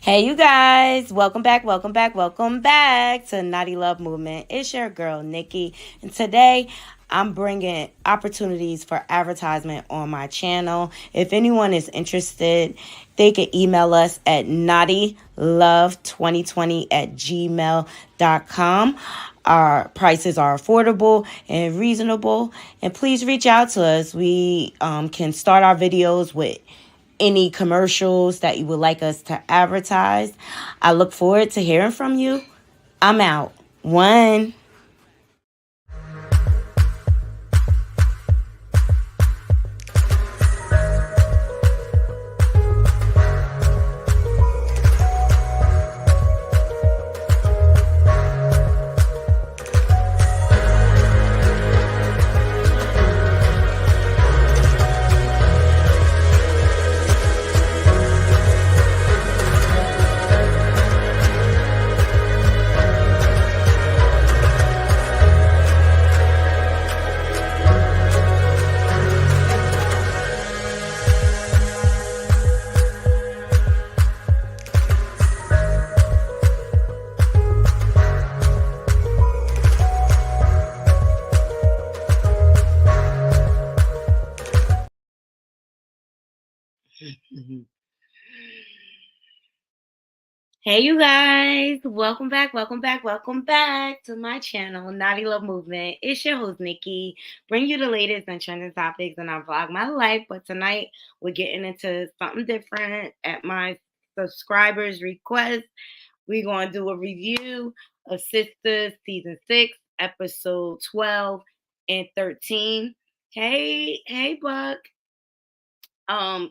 Hey, you guys, welcome back to Naughty Love Movement. It's your girl, Nikki, and today I'm bringing opportunities for advertisement on my channel. If anyone is interested, they can email us at naughtylove2020 at gmail.com. Our prices are affordable and reasonable, and please reach out to us. We can start our videos with any commercials that you would like us to advertise. I look forward to hearing from you. I'm out. One. Hey, you guys. Welcome back to my channel, Naughty Love Movement. It's your host, Nikki. Bring you the latest and trending topics, and I vlog my life. But tonight, we're getting into something different at my subscribers' request. We're going to do a review of Sistas Season 6, Episode 12 and 13. Hey, Buck.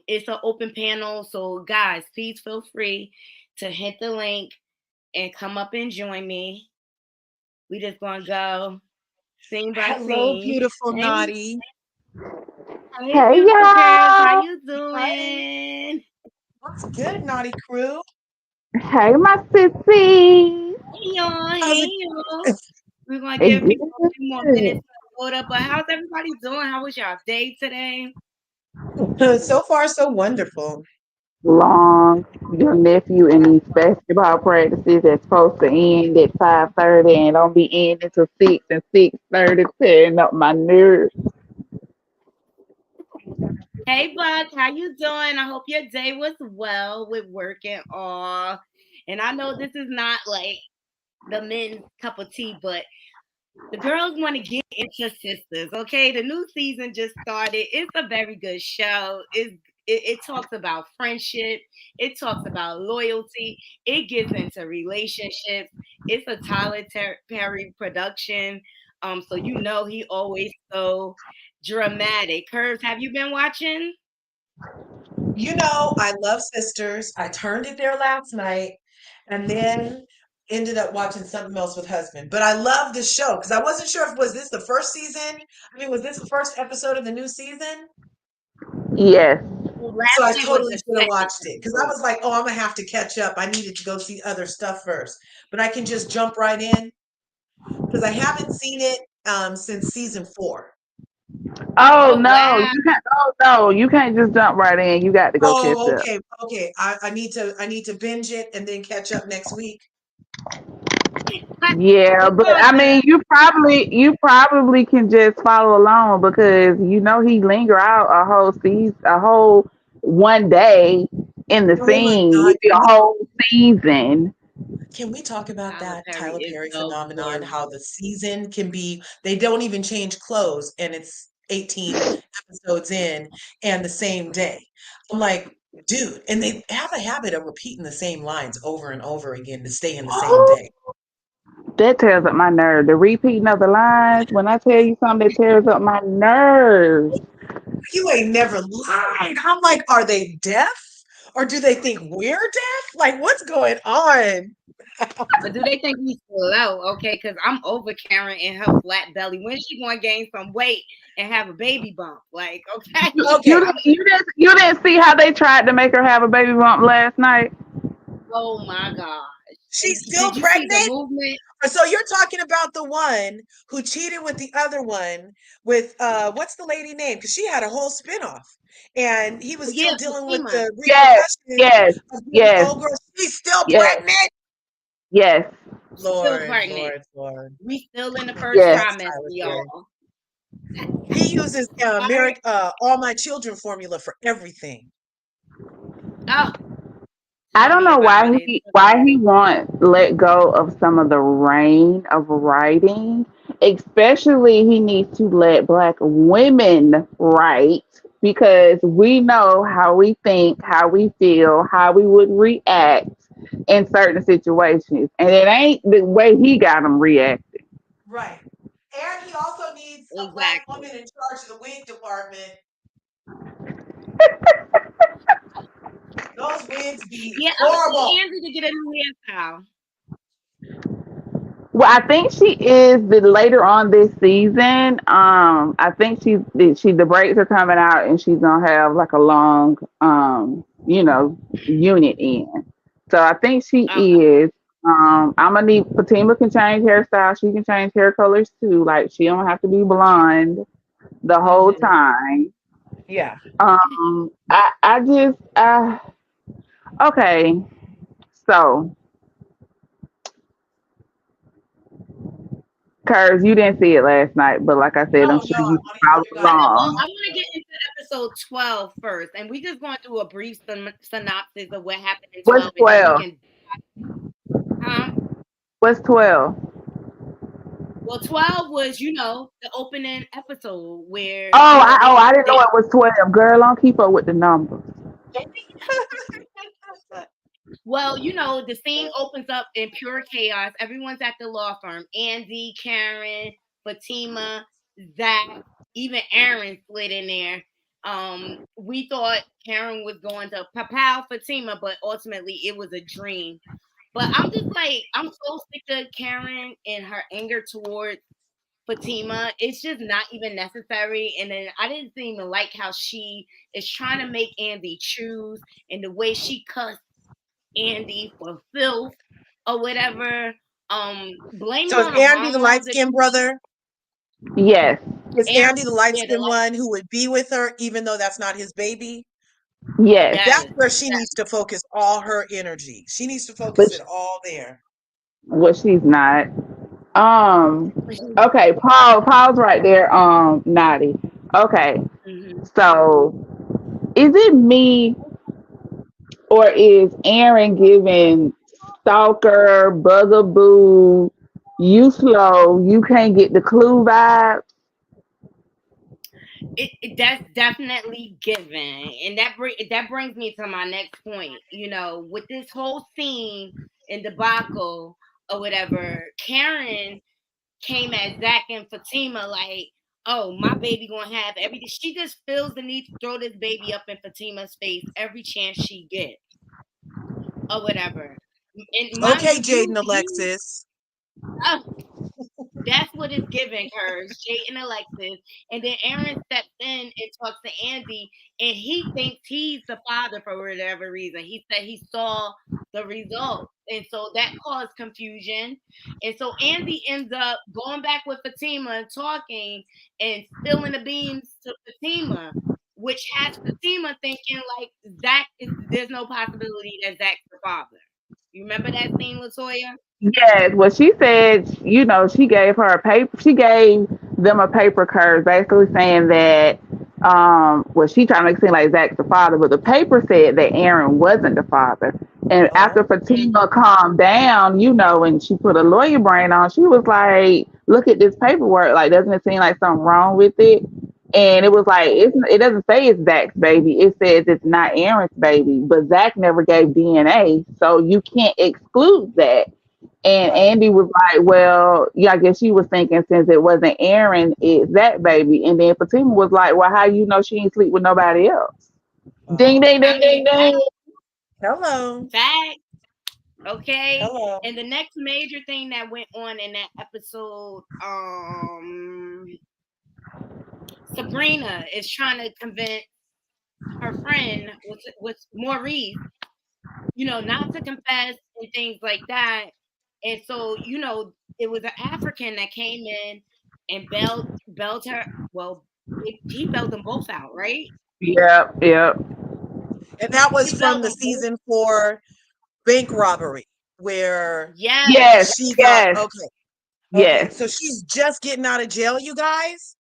It's an open panel, so guys, please feel free to hit the link and come up and join me. We just gonna go scene by Hello, scene. beautiful Hey, Naughty. hey, Hey beautiful girls, how y'all. you Hi. doing? What's good, Naughty crew? Hey my sissy. Hey y'all, How's hey it y'all. We're gonna It's give people a few more minutes good. to load up. But how's everybody doing? How was y'all day today? going? So far, so wonderful. Long. Your nephew in these basketball practices that's supposed to end at 5:30 and don't be ending until 6 and 6:30, tearing up my nerves. Hey Buck, how you doing? I hope your day was well with work and all. And I know this is not like the men's cup of tea, but the girls want to get into Sisters. Okay, the new season just started. It's a very good show. It talks about friendship. It talks about loyalty. It gets into relationships. It's a Perry production. So you know he always so dramatic. Curves, have you been watching? I love Sisters. I turned it there last night and then ended up watching something else with husband. But I love this show because I wasn't sure if was this the first season. I mean, was this the first episode of the new season? Yes. So Last I night was totally the should have second watched it because I episode. was like, oh, I'm gonna have to catch up. I needed to go see other stuff first. But I can just jump right in because I haven't seen it since season 4. Oh Oh no, wow. you can't. Oh no, you can't just jump right in. You got to go catch Oh, up. okay, okay. I need to binge it and then catch up next week. Yeah, It's but all I good. mean, you probably can just follow along because he linger out a whole season, a whole one day in the Oh my scene. God. It'd be a whole season. Can we talk about Tyler that Perry Tyler is Perry the phenomenon? worst. How the season can be, they don't even change clothes and it's 18 episodes in and the same day. I'm like, dude, and they have a habit of repeating the same lines over and over again to stay in the same day. That tears up my nerve. The repeating of the lines. When I tell you something, that tears up my nerves. You ain't never lied. I'm like, are they deaf? Or do they think we're deaf? Like, what's going on? Or do they think we slow? Okay, because I'm over Karen and her flat belly. When she gonna gain some weight and have a baby bump? Like, okay. You, you, Okay, didn't, you didn't see how they tried to make her have a baby bump last night. Oh my gosh. She's still Did you see the pregnant? movement? So you're talking about the one who cheated with the other one with what's the lady name? Because she had a whole spinoff. And he was Yeah, still dealing with Fatima. the Yes, repercussions yes, of being the yes, old girl. She's still yes, pregnant. yes, Still Lord, pregnant. Lord, Lord. We still in the first yes. That's trimester, Tyler Perry. y'all. He uses All right. All My Children formula for everything. Oh, I tell don't me know about it. why he won't let go of some of the reign of writing. Especially, he needs to let Black women write because we know how we think, how we feel, how we would react in certain situations, and it ain't the way he got them reacting. Right. And he also needs a Black woman Exactly. in charge of the wig department. Those wigs be Yeah, I'm gonna horrible. need Angie to get a new hairstyle. Well, I think she is the later on this season. I think she the braids are coming out and she's gonna have like a long unit in. So I think she Okay. is. I'm gonna need Fatima can change hairstyle. She can change hair colors too. Like she don't have to be blonde the whole Hmm. time. Yeah. I just okay. So, Curves, you didn't see it last night, but like I said, I'm Oh sure no, I you want to hear what you followed got to say. Well, along. I want to get into episode 12 first, and we just going to do a brief synopsis of what happened in What's 12, and then we 12? can, huh? What's 12? Well, 12 was, the opening episode where, I didn't know it was 12. Girl, don't keep up with the numbers. well, the scene opens up in pure chaos. Everyone's at the law firm. Andy, Karen, Fatima, Zach, even Aaron slid in there. We thought Karen was going to pow Fatima, but ultimately it was a dream. But I'm just like, I'm so sick of Karen and her anger towards Fatima. It's just not even necessary. And then I didn't even like how she is trying to make Andy choose and the way she cussed Andy for filth or whatever. Blaming So is on the Andy the light hormones that skinned brother? Yes, Is Aaron, Andy the light yeah, the skinned like, one who would be with her even though that's not his baby? yes. That's yes, where she needs to focus all her energy. She needs to But focus it all there. well, she's not. Um, yes. okay, Paul's right there. Naughty. Okay, Hmm. so is it me or is Aaron giving stalker, bugaboo, you slow, you can't get the clue vibe? That's definitely given, and that brings me to my next point. With this whole scene in debacle or whatever, Karen came at Zach and Fatima like, "Oh, my baby gonna have everything." She just feels the need to throw this baby up in Fatima's face every chance she gets or whatever. And mind Okay, you, Jaden you Alexis. uh, that's what it's giving her, Jay and Alexis. And then Aaron steps in and talks to Andy, and he thinks he's the father for whatever reason. He said he saw the result. And so that caused confusion. And so Andy ends up going back with Fatima and talking and spilling the beans to Fatima, which has Fatima thinking like there's no possibility that Zach's the father. You remember that scene, Latoya? Yes, well, she said, she gave her a paper. She gave them a paper curve, basically saying that, well, she trying to make it seem like Zach's the father, but the paper said that Aaron wasn't the father. And after Oh. Fatima calmed down, and she put a lawyer brain on, she was like, "Look at this paperwork. Like, doesn't it seem like something wrong with it?" And it was like, it doesn't say it's Zach's baby. It says it's not Aaron's baby, but Zach never gave DNA, so you can't exclude that. And Right. Andy was like, "Well, yeah, I guess she was thinking since it wasn't Aaron, it's that baby." And then Fatima was like, "Well, how you know she ain't sleep with nobody else?" Ding, Oh. ding, I ding, ding, mean, ding. Hello. fact. Okay. Hello. And the next major thing that went on in that episode, Sabrina is trying to convince her friend with Maurice, not to confess and things like that. And so, it was an African that came in and bailed her. Well, he bailed them both out, right? Yep, yep. And that was He from bailed the them both. season 4 bank robbery where Yes, Yes, she got yes, okay. Okay, yes. so she's just getting out of jail, you guys?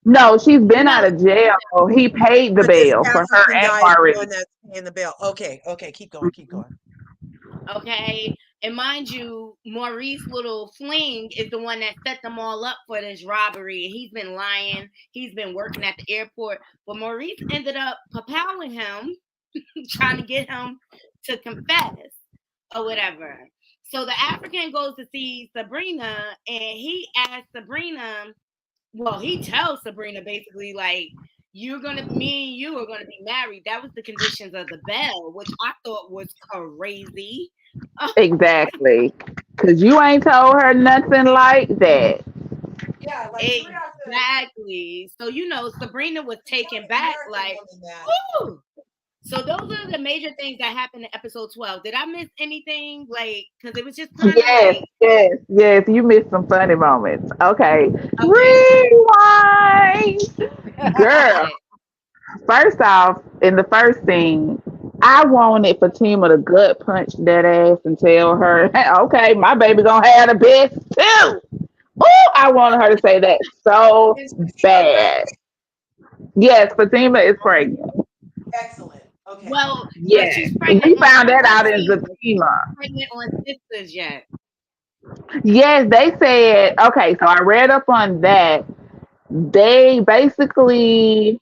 No, she's been no, out of jail. He paid the But this bail for her African and guy is the Maurice. one that's paying the bill. Okay, okay, keep going, keep going. okay. And mind you, Maurice Little Fling is the one that set them all up for this robbery. He's been lying. He's been working at the airport. But Maurice ended up propelling him, trying to get him to confess or whatever. So the African goes to see Sabrina and he asks Sabrina, well, he tells Sabrina basically like, me and you are gonna be married. That was the conditions of the bell, which I thought was crazy. Exactly. Because you ain't told her nothing like that. Yeah, like you would have to Exactly. So Sabrina was tell taken an back American like, woman that. ooh. So those are the major things that happened in episode 12. Did I miss anything? Like, because it was just kind of Yes, like, yes, yes. You missed some funny moments. Okay. okay, Rewind. Girl, what? first off, in the first scene, I wanted Fatima to gut punch that ass and tell her, hey, okay, my baby gonna have the best too. Oh, I wanted her to say that so Is Fatima bad. pregnant? Yes, Fatima is pregnant. Excellent. Okay. Well, but Yes. she's pregnant We on found that what out in season? She's Fatima. not pregnant on Sisters yet. Yes, they said, okay, so I read up on that. They basically,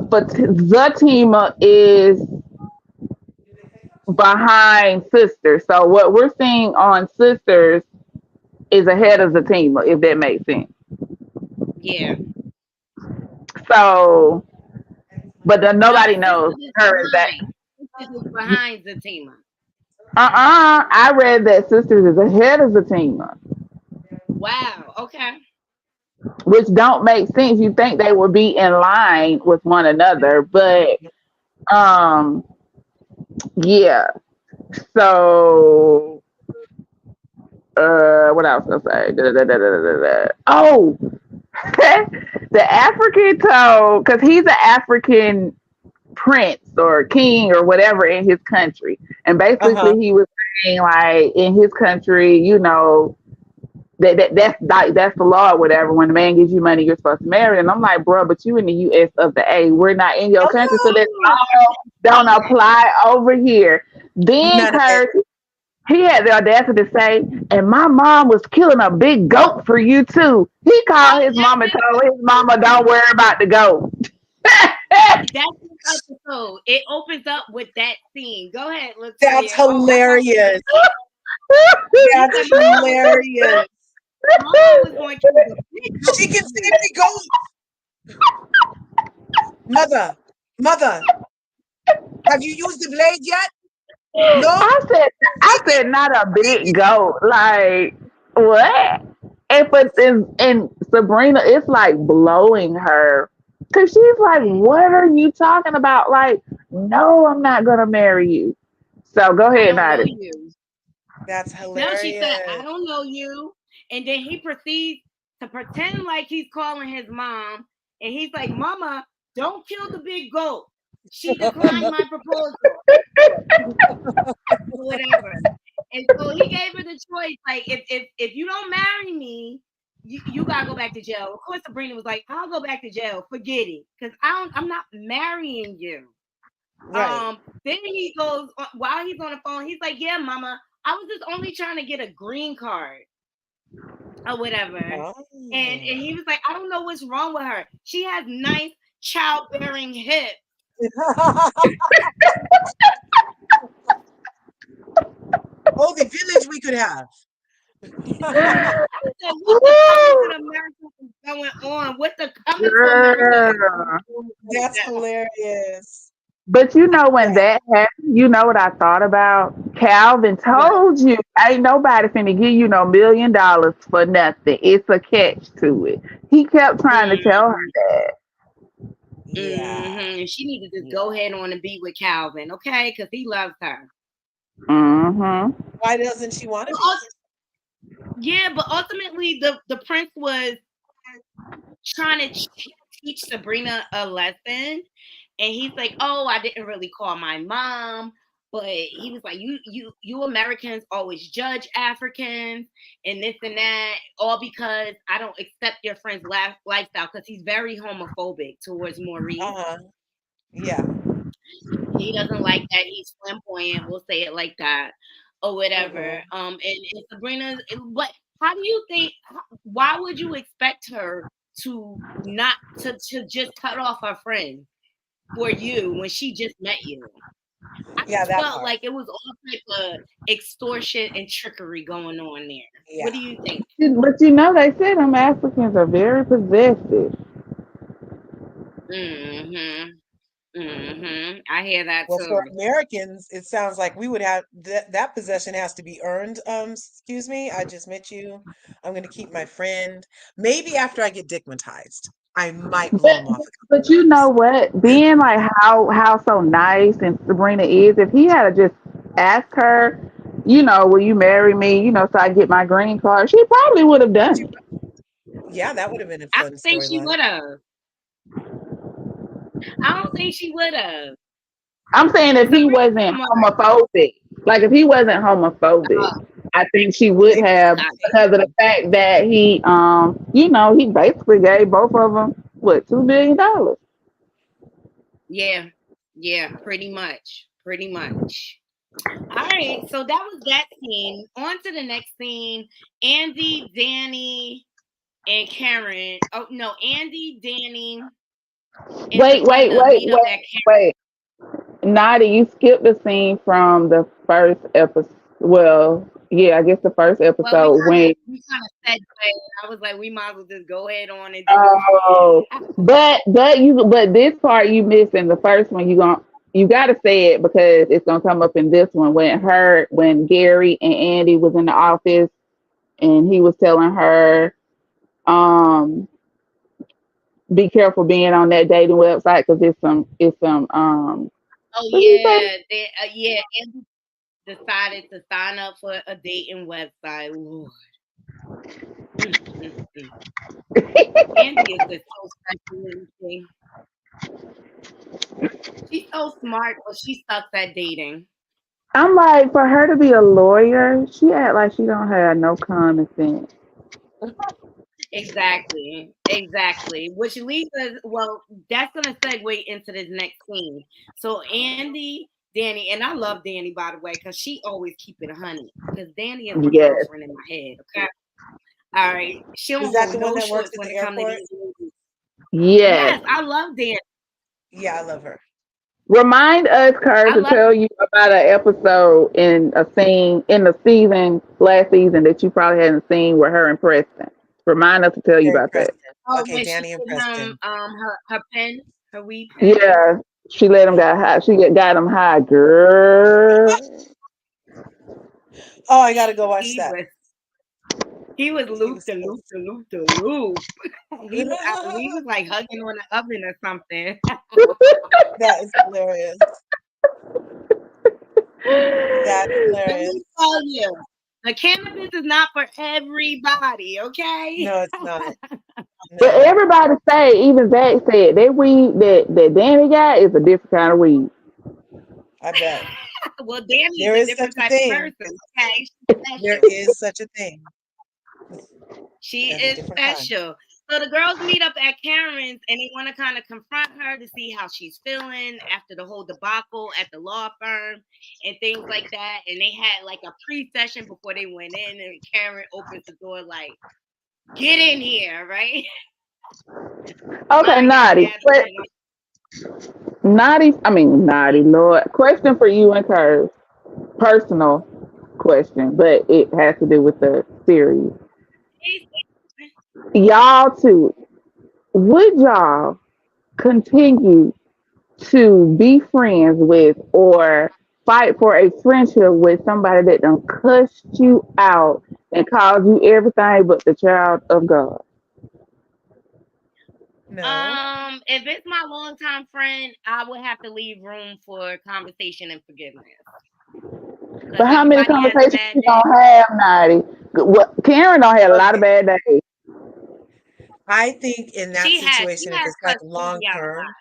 Fatima is behind Sisters. So what we're seeing on Sisters is ahead of Zatima, if that makes sense. Yeah. So, but then No, nobody knows Sisters is her is that. behind. Sisters is behind Zatima. I read that Sisters is ahead of Zatima, Wow. Okay. which don't make sense. You think they would be in line with one another, but um, yeah. So, what else gonna say? Da, da, da, da, da, da, da. Oh, the African told because he's an African prince or king or whatever in his country, and Uh-huh. basically he was saying like in his country, that's the law or whatever. When the man gives you money, you're supposed to marry. And I'm like, bro, but you in the U.S. of the A. We're not in your country, so that Oh, law don't apply over here. Then None of it. Kurt, he had the audacity to say, and my mom was killing a big goat for you too. He called his that's mama and it. told his mama, don't worry about the goat. That's this episode. It opens up with that scene. Go ahead, That's Latoya. Oh, I thought hilarious. you That's said hilarious. my mom was going to kill the big goat She can for save you. the goat. Mother, mother, have you used the blade yet? No? I said, I Take it. said, not a Take big it. goat. Like what? And Sabrina, it's like blowing her because she's like, "What are you talking about?" Like, no, I'm not gonna marry you. So go I ahead, don't know Nadi. you. That's No, she said, I hilarious. don't know you. And then he proceeds to pretend like he's calling his mom. And he's like, Mama, don't kill the big goat. She declined my proposal, or whatever. And so he gave her the choice, like, if you don't marry me, you gotta go back to jail. Of course, Sabrina was like, I'll go back to jail. Forget it. Because I'm not marrying you. Right. Then he goes while he's on the phone, he's like, yeah, mama, I was just only trying to get a green card or whatever. And Oh. he was like, I don't know what's wrong with her. She has nice childbearing hips. Oh, the village we could have. I said, what the coming to America is going on? What the coming to America is going Girl. on right That's now? hilarious. But you know when Yeah. that happened, you know what I thought about? Calvin What? told you ain't nobody finna give you no $1 million for nothing. It's a catch to it. He kept trying to tell her Mm-hmm. that. Yeah. Mm-hmm. She needed to Yeah. go ahead on and be with Calvin, okay? Because he loves her. Mm-hmm. Why doesn't she want to But be? yeah, but ultimately the prince was trying to teach Sabrina a lesson, and he's like, "Oh, I didn't really call my mom." But he was like, you Americans always judge Africans and this and that, all because I don't accept your friend's lifestyle, because he's very homophobic towards Maurice. Uh-huh. Yeah. He doesn't like that he's flamboyant. We'll say it like that, or whatever. Mm-hmm. And Sabrina's. What? How do you think? Why would you expect her to not to just cut off her friend for you when she just met you? I Yeah, just that felt part. like it was all type of extortion and trickery going on there. What Yeah. do you think? But they say them Africans are very possessive. Mm-hmm. Mm-hmm. I hear that Well, for too. Americans, it sounds like we would have that possession has to be earned. Excuse me, I just met you. I'm going to keep my friend. Maybe after I get digmatized, I might blow But him off a couple but you know times. what? Being like how so nice and Sabrina is, if he had just asked her, will you marry me? So I get my green card, she probably would have done She, it. yeah, that would have been a I fun don't think she storyline. would have. I don't think she would have. I'm saying if he Sabrina's wasn't smart. homophobic, like if he wasn't homophobic, I think she would Maybe she have, would have Uh, changed. because of the fact that he basically gave both of them what, $2 billion. yeah, yeah, pretty much, pretty much. All right, so that was that scene. On to the next scene. Andy, Danny, and Karen. Oh no, Andy, Danny, and Wait, wait, Sabrina wait, meet up wait, at Karen. wait. Nada, you skipped the scene from the first episode. Well, yeah, I guess the first Well, episode when. we kind of segued. I was like, we might as well just go ahead on and do Oh, it. but this part you missed in the first one. You got to say it because it's gonna come up in this one when Gary and Andy was in the office and he was telling her, um, be careful being on that dating website because it's some. Oh What did he say? yeah, Andy decided to sign up for a dating website. Lord. Mm, mm, mm. Andy is just so special. She's so smart, but she sucks at dating. I'm like, for her to be a lawyer, she act like she don't have no common sense. Exactly, exactly. Which leads us, well, that's gonna segue into this next scene. So Andy, Danny, and I love Danny by the way, because she always keep it 100. Because Danny is my Yes, girlfriend in my head. Okay, all right. She Is don't that hold the one no that works shorts at when the it comes to airport? these movies. yes. Yes, I love Danny. Yeah, I love her. Remind us, Kurt, I to love. tell you about an episode in a scene in the season last season that you probably hadn't seen with her and Preston. Remind us to tell you Her and about that. Preston. Oh, Okay, when she Danny and gave him Preston. her pen, her weed pen. Yeah, she let him got high. She got him high, girl. Oh, I gotta go watch He that. was he was He loop was de so loop de loop de loop. He was like hugging on the oven or something. that is hilarious. That is Let hilarious. me tell you, the cannabis is not for everybody, okay? No, it's not. But No, everybody say, even Zach said, that weed that Danny got is a different kind of weed. I bet. Well, Danny is There a is such different a type of thing. person, okay? She's There special. is such a thing She as a is different kind. special. So the girls meet up at Karen's and they want to kind of confront her to see how she's feeling after the whole debacle at the law firm and things like that. And they had like a pre-session before they went in, and Karen opens the door like, "Get in here, right?" Okay, Mind y'all gathering. Naughty, Lord. Question for you and Curve. Personal question, but it has to do with the series. Y'all two, would y'all continue to be friends with or fight for a friendship with somebody that done cussed you out and called you everything but the child of God? No. If it's my longtime friend, I would have to leave room for conversation and forgiveness. because But how many everybody has a conversations bad you day. gonna have, Naughty? What Karen don't have a lot of Okay. bad days. I think in that She situation, if has it's like cussed long Cindy out a term, lot.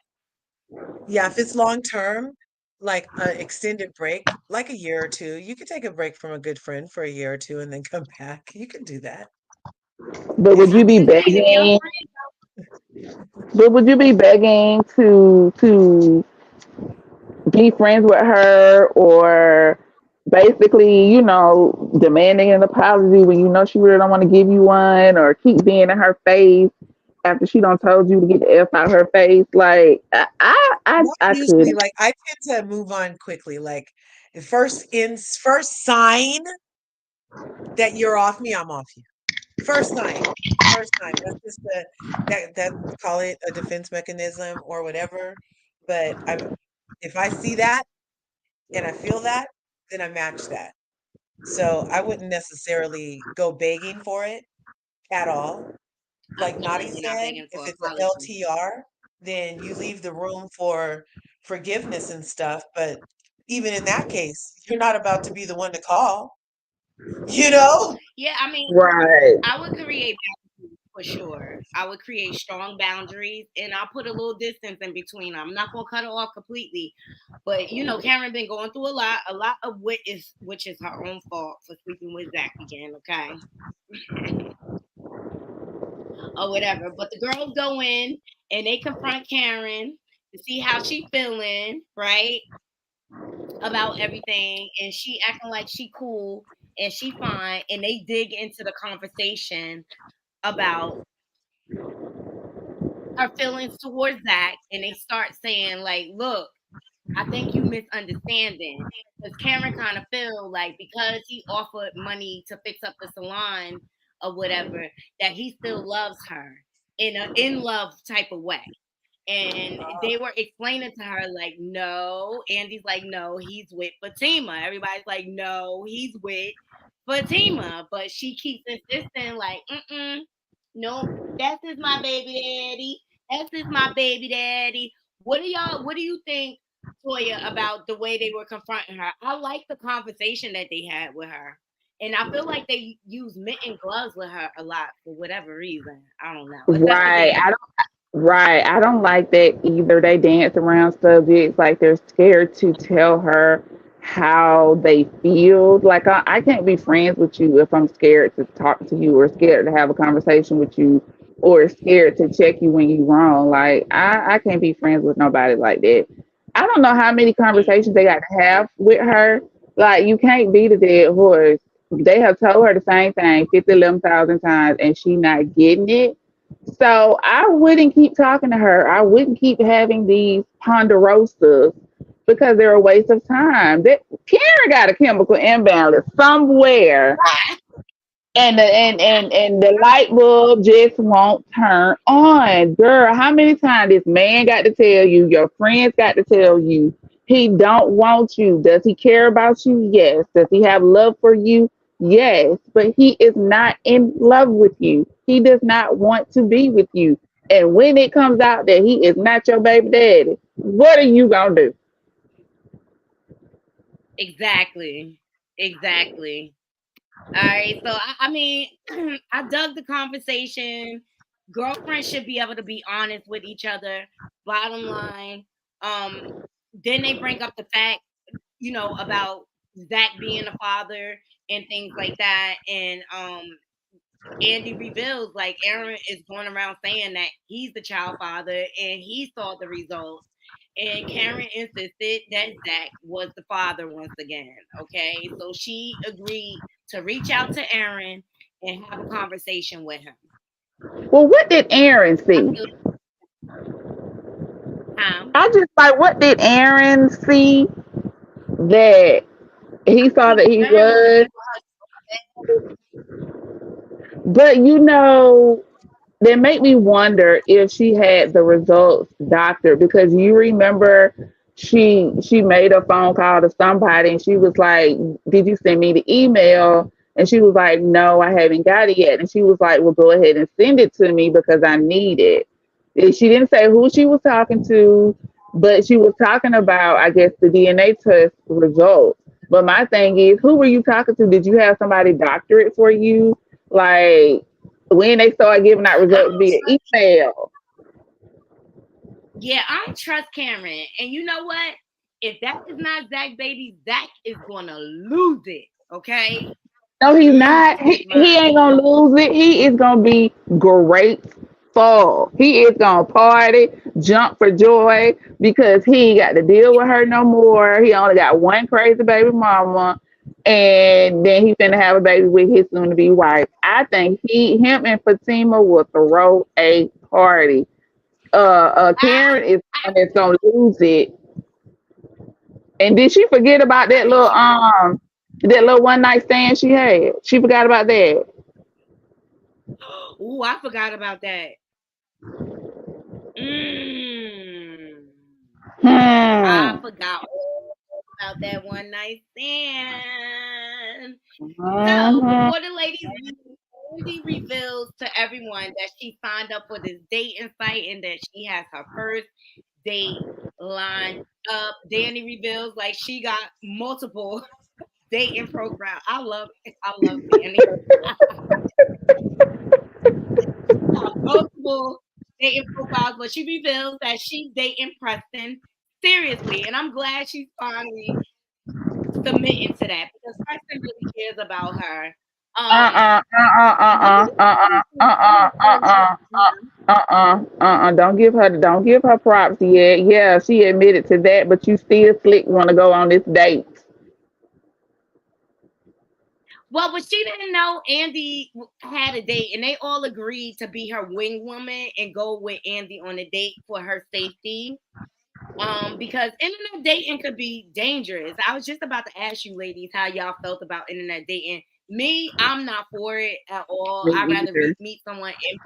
yeah, if it's long term, like an extended break, like a year or two, you could take a break from a good friend for a year or two and then come back. You can do that. But If would you you be need Depends if your begging? friend. But would you be begging to be friends with her, or basically, demanding an apology when you know she really don't want to give you one, or keep being in her face after she don't told you to get the F out her face? Like not I usually, couldn't. like I tend to move on quickly. Like the first sign that you're off me, I'm off you. First sign. First sign. That's just that call it a defense mechanism or whatever. But if I see that and I feel that, then I match that. So I wouldn't necessarily go begging for it at all. I'm Like Nadi definitely not said, begging if for it's an apology. LTR, then you leave the room for forgiveness and stuff. But even in that case, you're not about to be the one to call, you know? Yeah, I mean, Right. I would create boundaries for sure. I would create strong boundaries, and I'll put a little distance in between. I'm not gonna cut it off completely, but Karen been going through a lot of which is her own fault for sleeping with Zach again. Okay, or whatever. But the girls go in and they confront Karen to see how she feeling, right, about everything, and she acting like she cool and she fine, and they dig into the conversation about her feelings towards Zach, and they start saying like, "Look, I think you misunderstanding." Because Karen kind of feel like because he offered money to fix up the salon or whatever, that he still loves her in a in love type of way. And they were explaining to her like, no. Andy's like, no, he's with Fatima. Everybody's like, no, he's with Fatima. But she keeps insisting like, no, that's just my baby daddy. That's just my baby daddy. What do you think, Toya, about the way they were confronting her? I like the conversation that they had with her. And I feel like they use mitt and gloves with her a lot for whatever reason. I don't know. Except for Right. Danny. Right. I don't like that either. They dance around subjects like they're scared to tell her how they feel. Like I can't be friends with you if I'm scared to talk to you, or scared to have a conversation with you, or scared to check you when you're wrong. Like I can't be friends with nobody like that. I don't know how many conversations they got to have with her. Like you can't beat a dead horse. They have told her the same thing 50, 11,000 times and she not getting it. So I wouldn't keep talking to her. I wouldn't keep having these ponderosas because they're a waste of time. That Karen got a chemical imbalance somewhere, and the light bulb just won't turn on. Girl, how many times this man got to tell you, your friends got to tell you, he don't want you? Does he care about you? Yes. Does he have love for you? Yes. But he is not in love with you. He does not want to be with you. And when it comes out that he is not your baby daddy, what are you gonna do? Exactly. Exactly. All right. So I mean, I dug the conversation. Girlfriends should be able to be honest with each other. Bottom line. Um, then they bring up the fact, about Zach being a father and things like that. And Andy reveals like Aaron is going around saying that he's the child father and he saw the results. And Karen insisted that Zach was the father once again. Okay. So she agreed to reach out to Aaron and have a conversation with him. Well, what did Aaron I see? feel time. I just like, what did Aaron see that he saw that he Aaron was was? looking for her. But they make me wonder if she had the results doctored, because you remember she made a phone call to somebody and she was like, "Did you send me the email?" And she was like, "No, I haven't got it yet." And she was like, "Well, go ahead and send it to me because I need it." And she didn't say who she was talking to, but she was talking about, I guess, the DNA test results. But my thing is, who were you talking to? Did you have somebody doctor it for you? Like when they start giving out I results don't via trust. email? Yeah, I don't trust Cameron. And you know what? If that is not Zach, baby, Zach is gonna lose it. Okay, No, he's lose not. his He mind. ain't gonna lose it. He is gonna be grateful. He is gonna party, jump for joy because he ain't got to deal with her no more. He only got one crazy baby mama, and then he finna have a baby with his soon to be wife. I think him and Fatima will throw a party. I, Karen is I, the one that's gonna lose it. And did she forget about I think she will. that little one night stand she had? She forgot about that. Ooh, I forgot about that. Mm. I Hmm. forgot all about that one night stand. So Mhm. before the ladies leave, Andy reveals to everyone that she signed up for this dating site and that she has her first date lined up. Danny reveals like she got multiple dating programs. I love it. I love Danny. Multiple dating profiles, but she reveals that she's dating Preston seriously. And I'm glad she's finally submitting to that because Preston really cares about her. What was Don't give her props yet. Yeah, she admitted to that, but you still slick want to go on this date. well, but she didn't know Andy had a date, and they all agreed to be her wing woman and go with Andy on a date for her safety. Because internet dating could be dangerous. I was just about to ask you, ladies, how y'all felt about internet dating. Me, I'm not for it at all. Me I'd rather either. meet someone in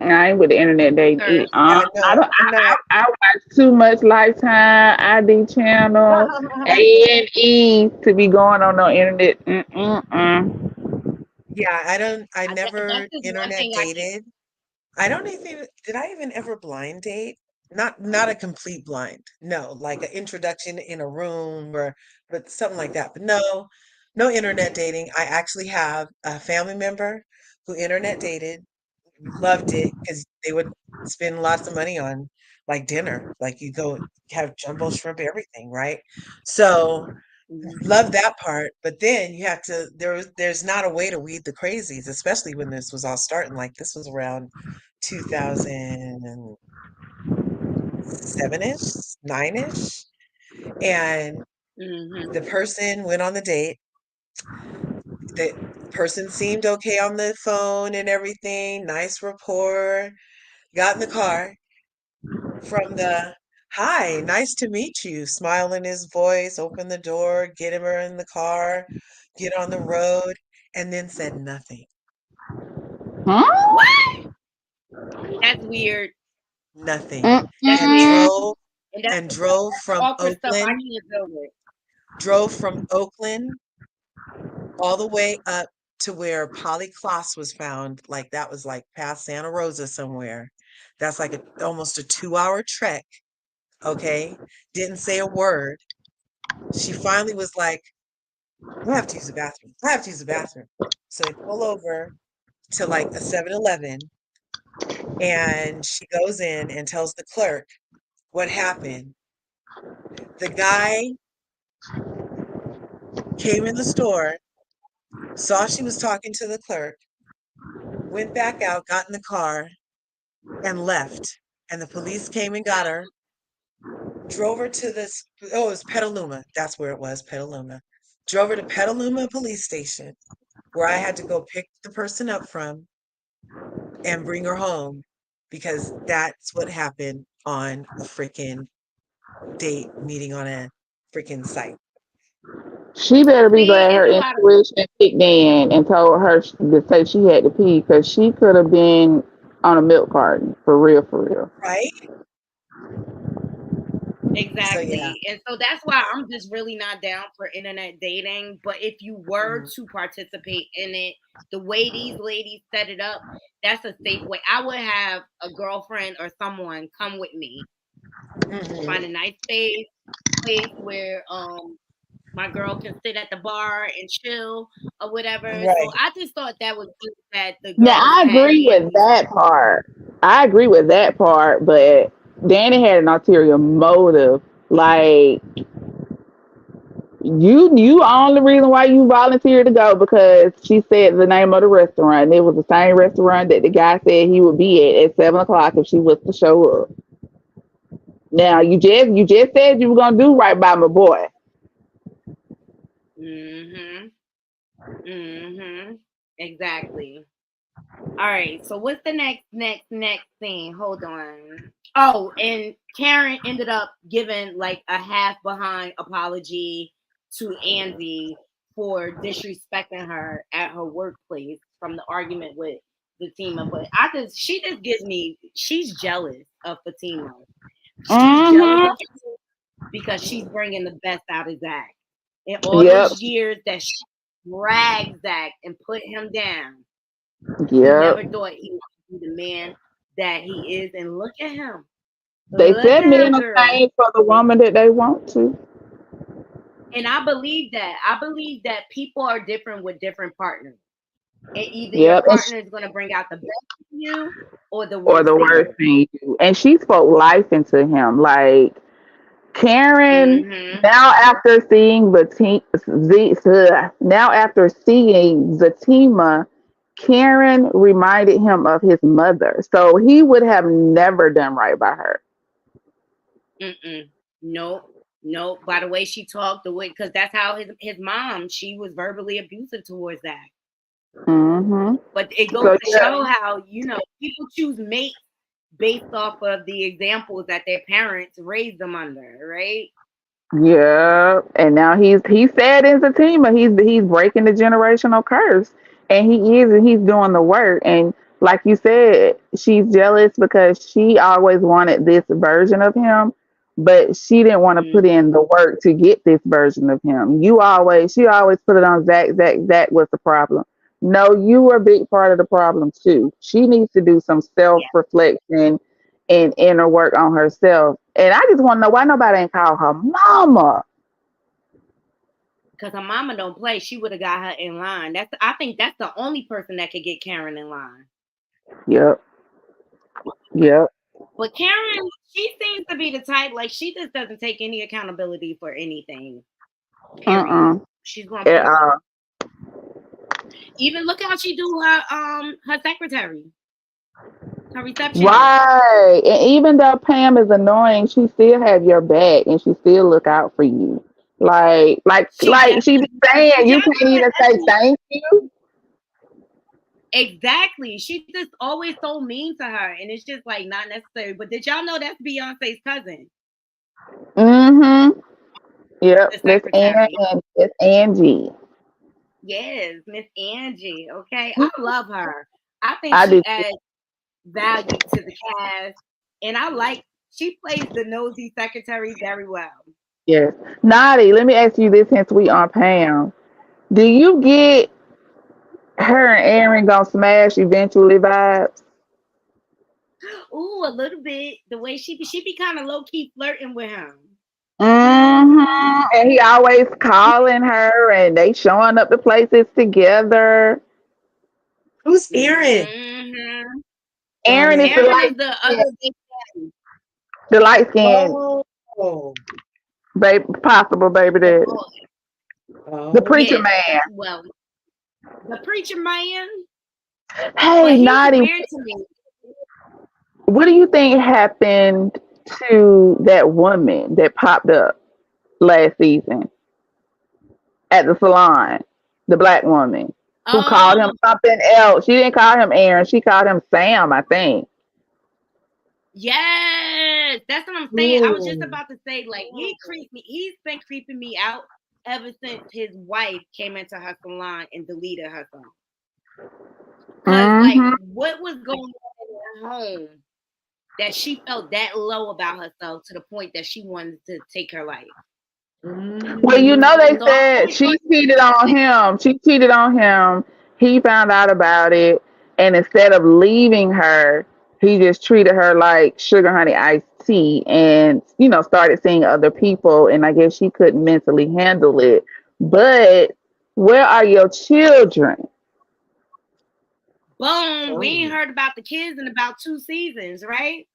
I ain't with the internet dating. person. Yeah, I no, don't. I'm not. I watch too much Lifetime, ID channel, A&E to be going on no internet. Mm-mm-mm. Yeah, I That's never just one internet thing I can. dated. I don't even did I even ever blind date? Not a complete blind. No, like an introduction in a room or but something like that. But no, no internet dating. I actually have a family member who internet dated, loved it because they would spend lots of money on like dinner. Like you go have jumbo shrimp, everything, right? So Mhm. love that part, but then you have to there's not a way to weed the crazies, especially when this was all starting. Like this was around 2007-ish, 9-ish. And the Mhm. person went on the date. The person seemed okay on the phone and everything, nice rapport. Got in the car from the hi, nice to meet you, smile in his voice, open the door, get him in the car, get on the road, and then said nothing. Huh? What? That's weird. Nothing. That's And weird. Mm-mm. And that's and the drove from awkward stuff I Oakland, can't deal with. drove from Oakland all the way up to where Polly Kloss was found. Like that was like past Santa Rosa somewhere. That's like almost a 2-hour trek. Okay. Didn't say a word. She finally was like, I have to use the bathroom. I have to use the bathroom. So they pull over to like a 7-Eleven, and she goes in and tells the clerk what happened. The guy came in the store, saw she was talking to the clerk, went back out, got in the car, and left. And the police came and got her, drove her to this, oh, it was Petaluma. That's where it was, Petaluma. Drove her to Petaluma Police Station, where I had to go pick the person up from and bring her home because that's what happened on a freaking date meeting on a freaking site. She better be See, glad her it's a lot of intuition kicked in and told her to say she had to pee because she could have been on a milk carton for real, for real. Right? So yeah. exactly. And so that's why I'm just really not down for internet dating. But if you were Mhm. to participate in it, the way these ladies set it up, that's a safe way. I would have a girlfriend or someone come with me, Mhm. find a nice space, place where my girl can sit at the bar and chill or whatever. So Right. I just thought that was good that the Now girls I had agree with Andy's. that part. I agree with that part, but Danny had an ulterior motive. Like you only reason why you volunteered to go because she said the name of the restaurant. And it was the same restaurant that the guy said he would be at 7 o'clock if she was to show up. Now you just said you were gonna do right by my boy. Mhm. Mhm. Exactly. All right. So what's the next thing? Hold on. Oh, and Karen ended up giving like a half behind apology to Andy for disrespecting her at her workplace from the argument with Fatima. But she just gives me, she's jealous of Fatima. She's jealous Mm-hmm. of Fatima because she's bringing the best out of Zach. In all Yep. those years that she dragged Zach and put him down, he Yep. never thought he would be the man that he is. And look at him. They Look said at him, men are girl. staying for the woman that they want to. And I believe that. I believe that people are different with different partners. And either your Yep. partner is going to bring out the best in you or the Or worst the in worst you. thing you do. And she spoke life into him. Like Karen, Mm-hmm. now after seeing now after seeing Zatima, Karen reminded him of his mother. So he would have never done right by her. Mm-mm. Nope. Nope. By the way she talked, the way, because that's how his mom, she was verbally abusive towards that. Hmm. But it goes So to show how, people choose mates based off of the examples that their parents raised them under, right? yeah, and now he's sad as a team, but he's breaking the generational curse, and he's doing the work. And like you said, she's jealous because she always wanted this version of him, but she didn't want to Mm, put in the work to get this version of him. She always put it on Zach. Zach was the problem. No, you were a big part of the problem too. She needs to do some self yeah, reflection and inner work on herself. And I just want to know why nobody ain't call her mama. because her mama don't play. She would have got her in line. I think that's the only person that could get Karen in line. Yep, yep. But Karen, she seems to be the type, like, she just doesn't take any accountability for anything. Period. Uh-uh. She's gonna At put all. even look how she do her secretary, her receptionist. Right. And even though Pam is annoying, she still have your back and she still look out for you. Like, like, She like she be definitely does. saying, Did you y'all can't know even that say Effie? thank you. Exactly. She just always so mean to her, and it's just like not necessary. But did y'all know that's Beyonce's cousin, Mm-hmm. Yep. the secretary? It's Angie. Yes, Miss Angie. Okay, I love her. I think I she did. adds value to the cast, and I like she plays the nosy secretary very well. Yes. Naughty, let me ask you this since we on Pam. Do you get her and Aaron gonna smash eventually vibes? Ooh, a little bit. The way she be kind of low key flirting with him. Hmm. And he always calling her and they showing up to places together. Who's Aaron? Hmm Aaron is Darling. the Aaron is light the skin, other big daddy. the light skinned Oh. baby possible baby The dad. boy. The preacher Yes. man. Well, the preacher man. Hey But he's Naughty, weird to me. what do you think happened to that woman that popped up last season at the salon? The black woman who called him Um, something else. She didn't call him Aaron, she called him Sam, I think. yes, that's what I'm saying. I was just Ooh. about to say, like, he creeped me. He's been creeping me out ever since his wife came into her salon and deleted her phone. Cause like, Hmm. what was going on in her home that she felt that low about herself to the point that she wanted to take her life? Well, you Mm. know, they So I said always thought she cheated on him. She cheated on him. He found out about it. And instead of leaving her, he just treated her like sugar honey iced tea, and started seeing other people, and I guess she couldn't mentally handle it. But where are your children? Boom. We ain't Oh, heard about the kids in about 2 seasons, right?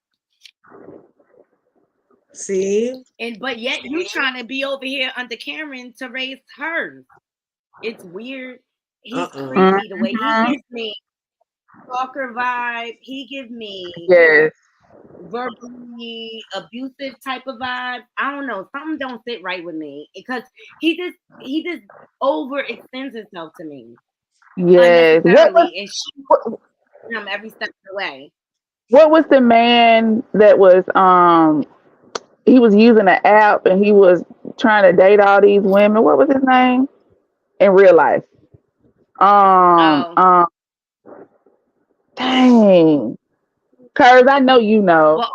see? And but yet you trying to be over here under Karen to raise hers. It's weird. He's Uh-uh. creepy the way he Mhm. gives me stalker vibe. He gives me Yes. verbally abusive type of vibe. I don't know. Something don't sit right with me because he just overextends himself to me Yes. unnecessarily, and she What, him every step of the way. what was the man that was he was using an app and he was trying to date all these women? What was his name in real life? Um, Oh, um, Dang. Cuz I know you know. but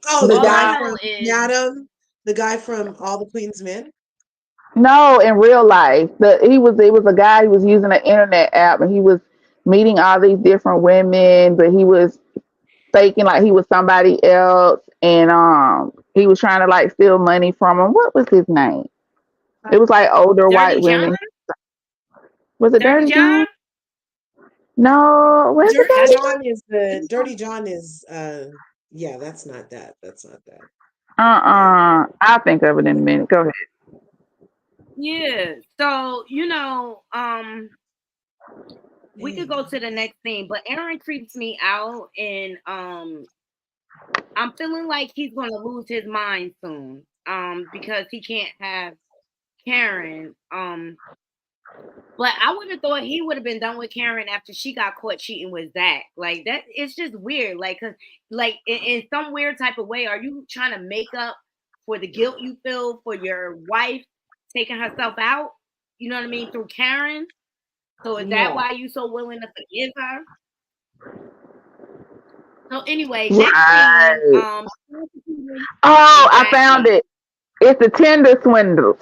Oh, the The all I guy guy. from know is Adam, the guy from All the Queen's Men. No, in real life. It was a guy who was using an internet app and he was meeting all these different women, but he was faking like he was somebody else, and he was trying to like steal money from him. What was his name? It was like older Dirty white John. women. Was it Dirty Dirty John? John. No, was it Dirty That's Dirty John is the Dirty John is yeah, that's not that. That's not that. John? Um, I'll think of it in a minute. Go ahead. yeah. So we could go dang. to the next thing, but Aaron creeps me out, and I'm feeling like he's gonna lose his mind soon. Because he can't have Karen. But I would have thought he would have been done with Karen after she got caught cheating with Zach. Like that, it's just weird. Like, cause like in some weird type of way, are you trying to make up for the guilt you feel for your wife taking herself out? You know what I mean, through Karen. So is that Yeah. why you so willing to forgive her? So anyway, next scene, Right. Oh, I found exactly. it. It's the Tinder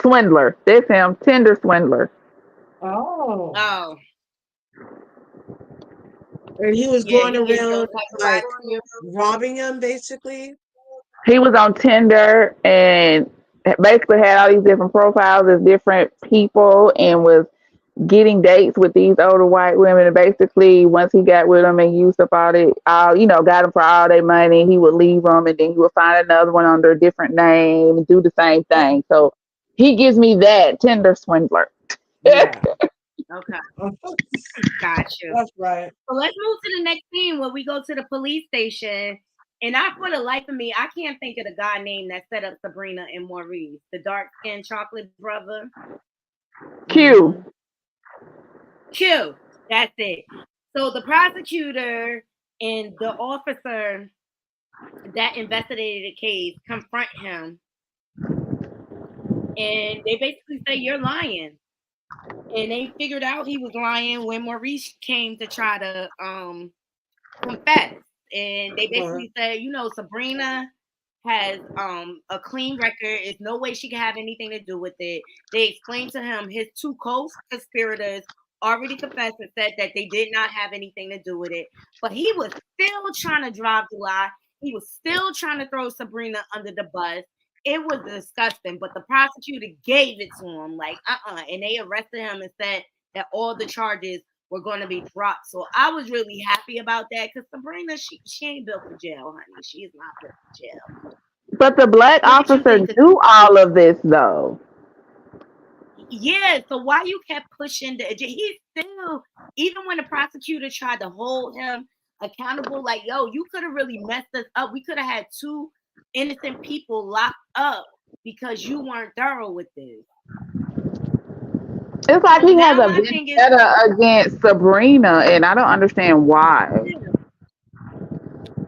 swindler. That's him, Tinder swindler. Oh. Oh, And he was yeah, going he gives around those type of like vibes to you. robbing him, basically. He was on Tinder and basically had all these different profiles as different people and was getting dates with these older white women. And basically, once he got with them and used up got them for all their money, he would leave them and then he would find another one under a different name and do the same Yeah. thing. So he gives me that Tinder swindler. Yeah. Okay, got you. That's right. So let's move to the next scene where we go to the police station. And I, for the life of me, I can't think of the guy name that set up Sabrina and Maurice, the dark skinned chocolate brother. Q. Hmm. Q. That's it. So the prosecutor and the officer that investigated the case confront him, and they basically say, "You're lying." And they figured out he was lying when Maurice came to try to confess. And they Uh-huh. basically said, Sabrina has a clean record. There's no way she could have anything to do with it. They explained to him his two co-conspirators already confessed and said that they did not have anything to do with it. But he was still trying to drive the lie. He was still trying to throw Sabrina under the bus. It was disgusting, but the prosecutor gave it to him, like, and they arrested him and said that all the charges were going to be dropped. So I was really happy about that because Sabrina, she ain't built for jail, honey. She is not built for jail. But the black What did you officer think? knew all of this though. Yeah, so why you kept pushing he still, even when the prosecutor tried to hold him accountable, like, yo, you could have really messed us up. We could have had two innocent people locked up because you weren't thorough with this. It's like So he has now a my thing is, vendetta against Sabrina, and I don't understand why.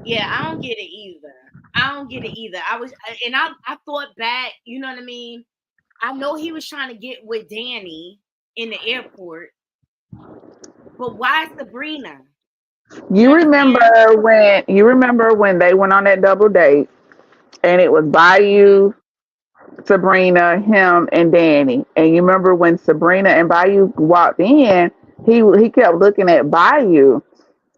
yeah, I don't get it either. I don't get it either. I thought back, you know what I mean? I know he was trying to get with Danny in the airport, but why Sabrina? You understand? You remember when they went on that double date and it was Mm-hmm. Bayou, Sabrina, him, and Danny. And you remember when Sabrina and Bayou walked in, he kept looking at Bayou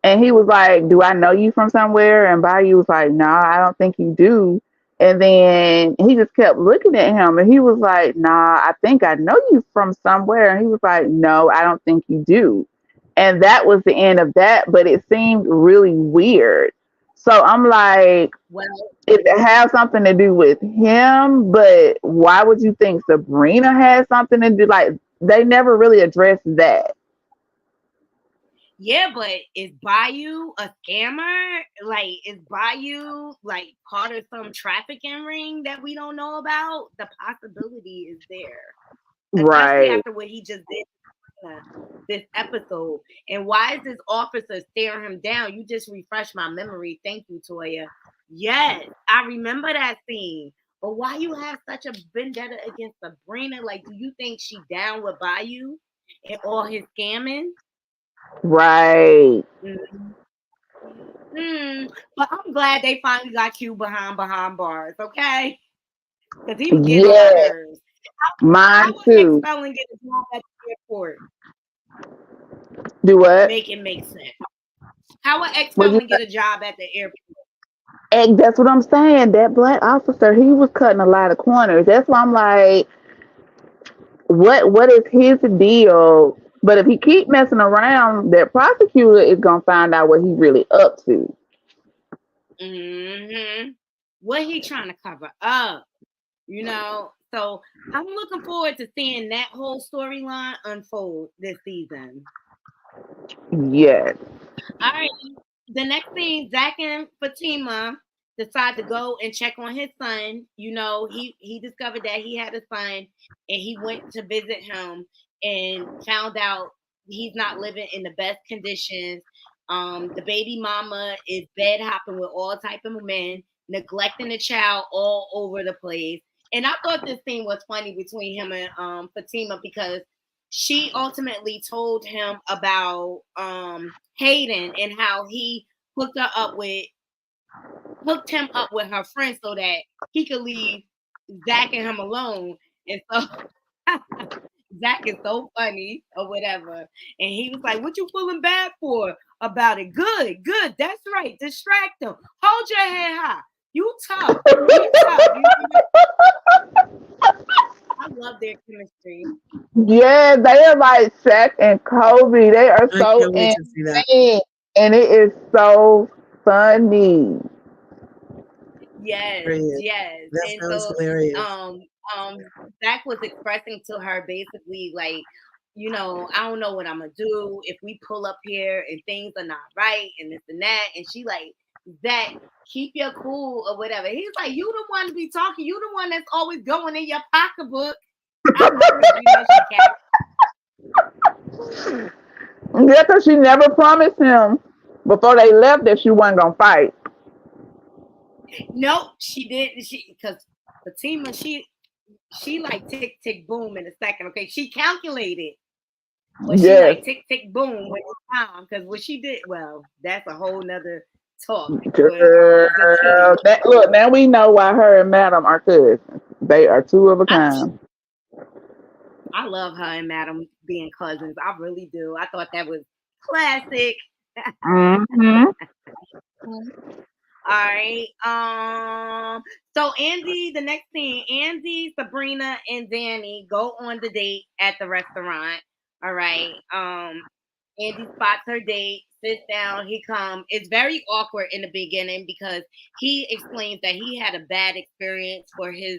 And he was like, "Do I know you from somewhere?" And Bayou was like, "No, I don't think you do." And then he just kept looking at him, and he was like, "Nah, I think I know you from somewhere." And he was like, "No, I don't think you do." And that was the end of that. But it seemed really weird. So I'm like, Well, it has something to do with him, but why would you think Sabrina has something to do? Like, they never really addressed that. yeah, but is Bayou a scammer? Like, is Bayou like part of some trafficking ring that we don't know about? The possibility is there, especially Right. after what he just did this episode. And why is this officer staring him down? You just refreshed my memory. Thank you, Toya. Yes, I remember that scene. But why you have such a vendetta against Sabrina? Like, do you think she down with Bayou and all his scamming? Right. Mm. But I'm glad they finally got Q behind bars, okay? Because he was getting on my Yeah. nerves. How Mine would X too. Spelling get a job at the airport? Do what? Make it make sense. How would X What you Felon get a job at the airport? And that's what I'm saying. That black officer, he was cutting a lot of corners. That's why I'm like, what is his deal? But if he keep messing around, that prosecutor is gonna find out what he really up to. Mm-hmm. What he trying to cover up, you know? So I'm looking forward to seeing that whole storyline unfold this season. Yes. All right. The next thing, Zach and Fatima decide to go and check on his son. You know, he discovered that he had a son, and he went to visit him and found out he's not living in the best conditions. The baby mama is bed hopping with all type of men, neglecting the child all over the place. And I thought this scene was funny between him and Fatima because she ultimately told him about Hayden and how he hooked her up with hooked him up with her friend so that he could leave Zach and him alone. And so Zach is so funny or whatever. And he was like, "What you feeling bad for about it? Good, good. That's right. Distract them. Hold your head high. You tough. You tough." I love their chemistry. Yeah, they are like Shaq and Kobe. They are I so can't wait in to see that. sync, and it is so funny. Yes, Period. yes. That And sounds so hilarious. um um Zach was expressing to her basically like, I don't know what I'm gonna do if we pull up here and things are not right and this and that. And she like, Zach, keep your cool or whatever. He's like, you the one to be talking, you the one that's always going in your pocketbook. Because she can't. Yeah, because she never promised him before they left that she wasn't gonna fight. Nope, she didn't. She because Fatima, she like tick tick boom in a second. Okay, she calculated. But she Yes, like tick tick boom with time because what she did, well, that's a whole nother talk for the team. girl. That look now we know why her and Madam are cousins. They are two of a I kind. I love her and Madam being cousins. I really do. I thought that was classic. Mm-hmm. All right. So Andy, the next thing, Andy, Sabrina, and Danny go on the date at the restaurant. All right. Andy spots her date, sits down, he comes. It's very awkward in the beginning because he explains that he had a bad experience for his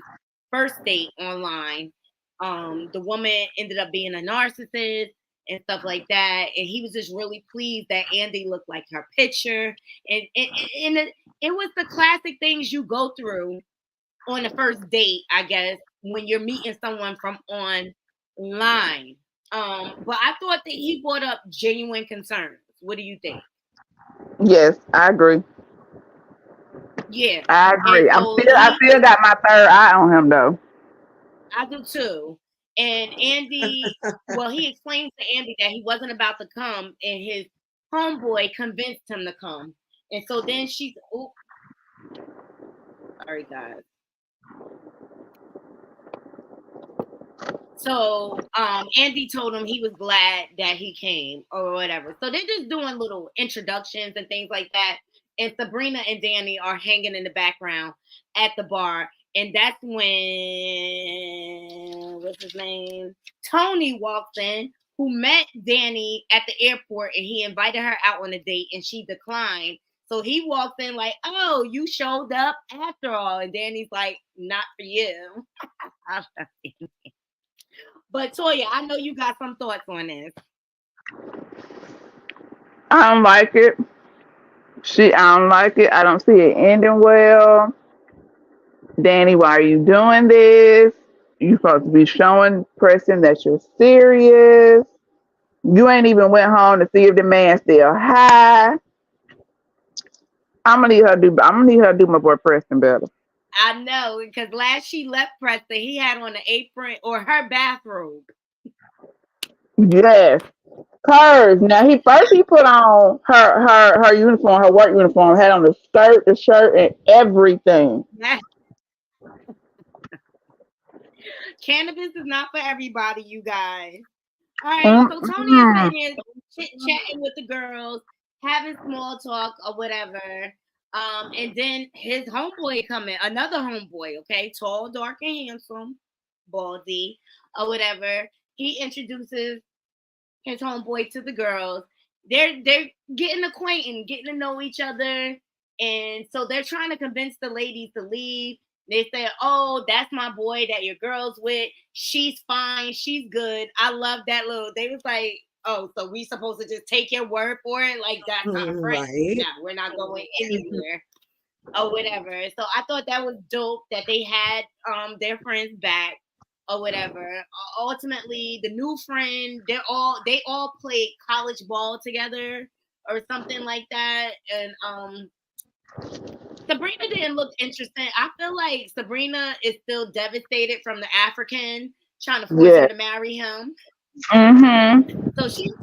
first date online. The woman ended up being a narcissist and stuff like that. And he was just really pleased that Andy looked like her picture. And it was the classic things you go through on the first date, I guess, when you're meeting someone from online. But I thought that he brought up genuine concerns. What do you think? Yes, I agree. Yeah. I And agree. so I still got my third eye on him though. I do too. And Andy, well, he explains to Andy that he wasn't about to come, and his homeboy convinced him to come. And so then she's, oh, sorry guys. So Andy told him he was glad that he came or whatever. So they're just doing little introductions and things like that. And Sabrina and Danny are hanging in the background at the bar. And that's when what's his name? Tony walks in, who met Danny at the airport, and he invited her out on a date and she declined. So he walks in like, "Oh, you showed up after all." And Danny's like, "Not for you." But Toya, I know you got some thoughts on this. I don't like it. I don't like it. I don't see it ending well. Danny, why are you doing this? You supposed to be showing Preston that you're serious. You ain't even went home to see if the man's still high. I'm gonna need her to do my boy Preston better. I know because last she left Preston, he had on an apron or her bathrobe. Yes. Hers. Now he put on her uniform, her work uniform, had on the skirt, the shirt, and everything. Cannabis is not for everybody, you guys. All right, so Tony is Mm-mm. sitting here chit chatting with the girls, having small talk or whatever. And then his homeboy coming, another homeboy, okay, tall, dark, and handsome, baldy, or whatever. He introduces his homeboy to the girls. They're getting acquainted, getting to know each other, and so they're trying to convince the ladies to leave. They say, "Oh, that's my boy that your girl's with. She's fine. She's good. I love that little." They was like, "Oh, so we supposed to just take your word for it? Like that's our friend? Right. No, we're not going anywhere." Or whatever. So I thought that was dope that they had their friends back or whatever. Ultimately, the new friend, they all played college ball together or something like that. And Sabrina didn't look interesting. I feel like Sabrina is still devastated from the African trying to force her Yeah. to marry him. Mm-hmm. So she's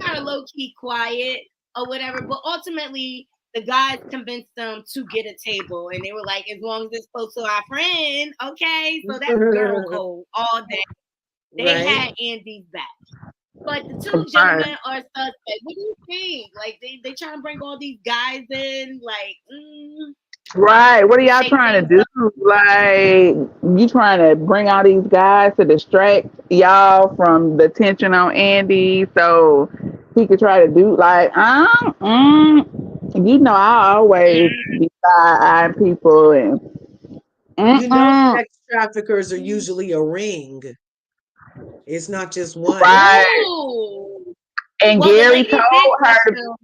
kind of low key quiet or whatever. But ultimately, the guys convinced them to get a table, and they were like, "As long as it's close to our friend, okay." So that's girl code all day. They Right. had Andy's back. But the two Right. gentlemen are suspect. What do you think? Like they trying to bring all these guys in, like Right. What are to y'all shake trying to things do? up. Like, you trying to bring all these guys to distract y'all from the tension on Andy so he could try to do like, you know, I always Mm, be side-eyeing people and You know, mm-mm. sex traffickers are usually a ring. It's not just one. Right. ooh. And Well, the Gary ladies did told catch her them.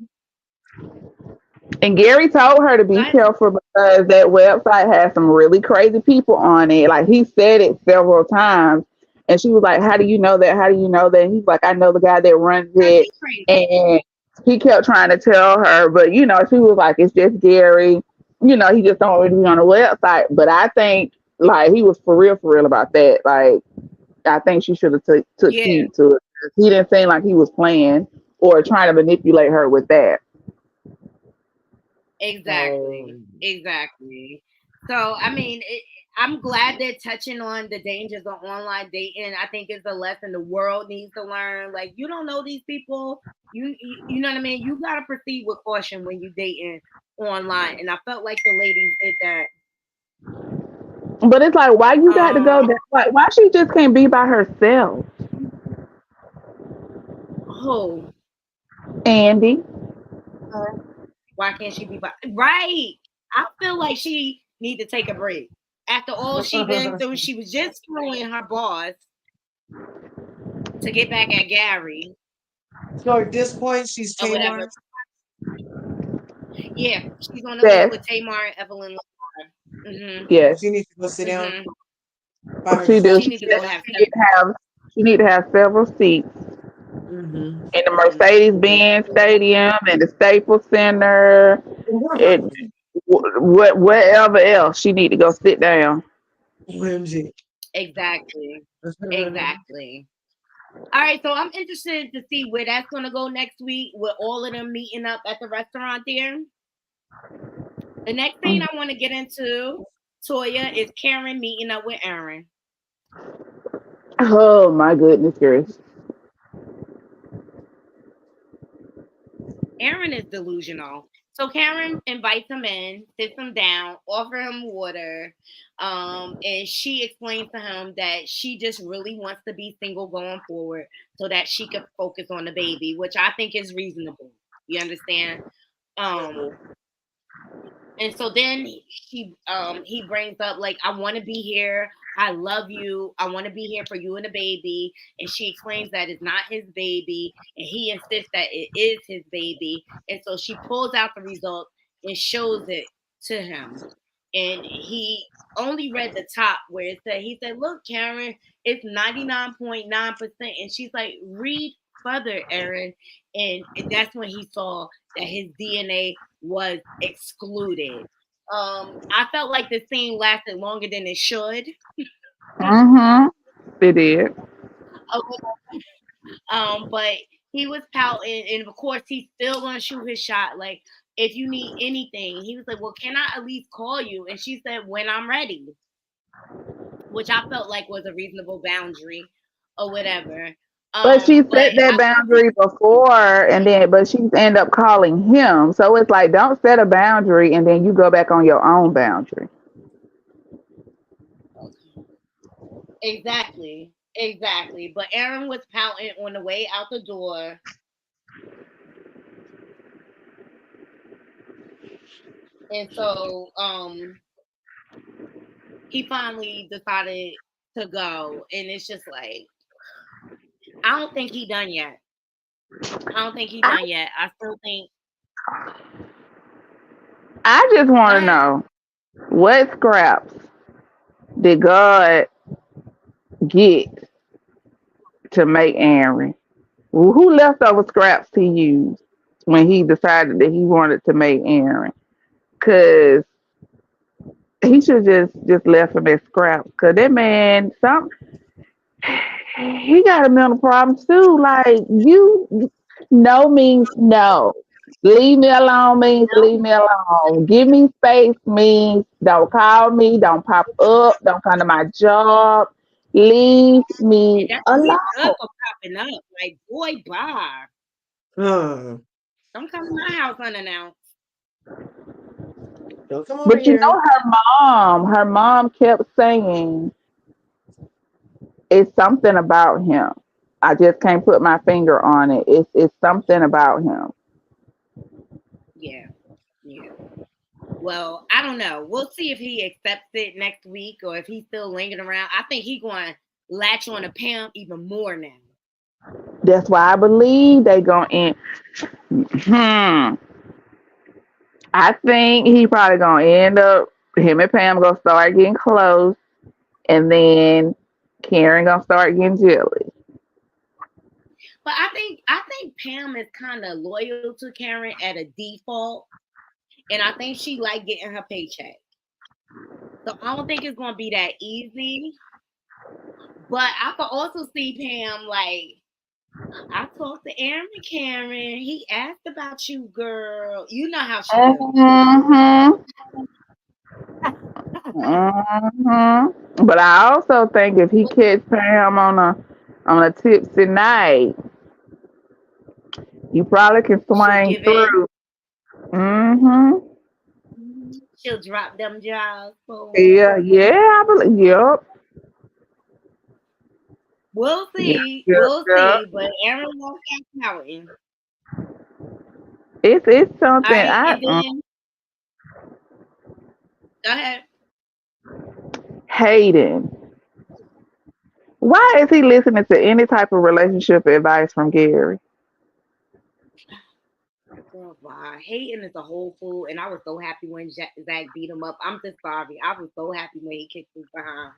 And Gary told her to be But careful because that website has some really crazy people on it. Like he said it several times. And she was like, "How do you know that? How do you know that?" And he's like, "I know the guy that runs because it." he crazy. And he kept trying to tell her, but she was like, "It's just Gary. He just don't want me to be on the website." But I think like he was for real about that. Like I think she should have took Yeah, heed to it. He didn't seem like he was playing or trying to manipulate her with that. exactly. Oh, Exactly. So, I mean, I'm glad they're touching on the dangers of online dating. I think it's a lesson the world needs to learn. Like, you don't know these people. You know what I mean? You got to proceed with caution when you dating online. And I felt like the ladies did that. But it's like, why you got to go Um, there? Like, why she just can't be by herself, oh, Andy? why can't she be by? Right. I feel like she need to take a break. After all she been through, she was just screwing her boss to get back at Gary so at this point, she's or whatever. Tamar. Yeah, she's on the list Yes, with Tamar and Evelyn. Mhm. yes, She needs to go sit down Mhm. by she do. She herself. need to go have She need sex. to have. She need to have several seats Hmm. in the Mhm. Mercedes-Benz Stadium and the Staples Center. It, whatever else, she need to go sit down. OMG. Exactly. Exactly. All right, so I'm interested to see where that's gonna go next week with all of them meeting up at the restaurant there. The next thing I want to get into, Toya, is Karen meeting up with Aaron. Oh my goodness gracious. Aaron is delusional. So Karen invites him in, sits him down, offer him water, and she explains to him that she just really wants to be single going forward so that she could focus on the baby, which I think is reasonable. You understand? Um, Mhm. and so then he brings up like, I want to be here. I love you. I want to be here for you and the baby. And she explains that it's not his baby, and he insists that it is his baby. And so she pulls out the results and shows it to him. And he only read the top where it said, he said, "Look, Karen, it's 99.9%." And she's like, "Read further, Aaron." And that's when he saw that his DNA was excluded. I felt like the scene lasted longer than it should. Mm-hmm. It is. But he was pouting, and of course he's still gonna shoot his shot. Like, if you need anything, he was like, "Well, can I at least call you?" And she said, "When I'm ready," which I felt like was a reasonable boundary or whatever. But she But set that I think boundary before, and then but she's end up calling him. So it's like, don't set a boundary and then you go back on your own boundary. exactly, exactly. But Aaron was pouting on the way out the door, and so he finally decided to go, and it's just like, I don't think he done yet. I don't think he I, done yet. I still think. I just Go want to ahead. know what scraps did God get to make Aaron? Who leftover scraps he used when he decided that he wanted to make Aaron? Cause he should just left him as scraps. Cause that man, he got a mental problem too. Like you, no means no. Leave me alone means leave me alone. Give me space means don't call me, don't pop up, don't come to my job. Leave And me that's alone. he's good for popping up. Like, boy, bye. Hmm. Don't come to my house unannounced. Don't come over But you here. know her mom kept saying it's something about him. I just can't put my finger on it. It's something about him. Yeah, yeah. Well, I don't know. We'll see if he accepts it next week or if he's still lingering around. I think he's going to latch on to Pam even more now. That's why I believe they gonna end. Hmm. I think he probably gonna end up. Him and Pam gonna start getting close, and then Karen gonna start getting jealous. But I think Pam is kind of loyal to Karen at a default, and I think she like getting her paycheck. So I don't think it's going to be that easy. But I could also see Pam like, I talked to Aaron and Karen. He asked about you, girl. You know how she do. Hmm. Hmm. But I also think if he catch Pam on a tipsy night, you probably can She'll swing give in. through. Hmm. She'll drop them jaws for him. Yeah, yeah, I believe. Yep. We'll Yeah, see. yeah, We'll yeah. see. But Aaron won't stop pouting. It's All something right. I And then, go ahead. Hayden. Why is he listening to any type of relationship advice from Gary? Girl, why? Hayden is a whole fool. And I was so happy when Zach beat him up. I'm just sorry. I was so happy when he kicked his behind.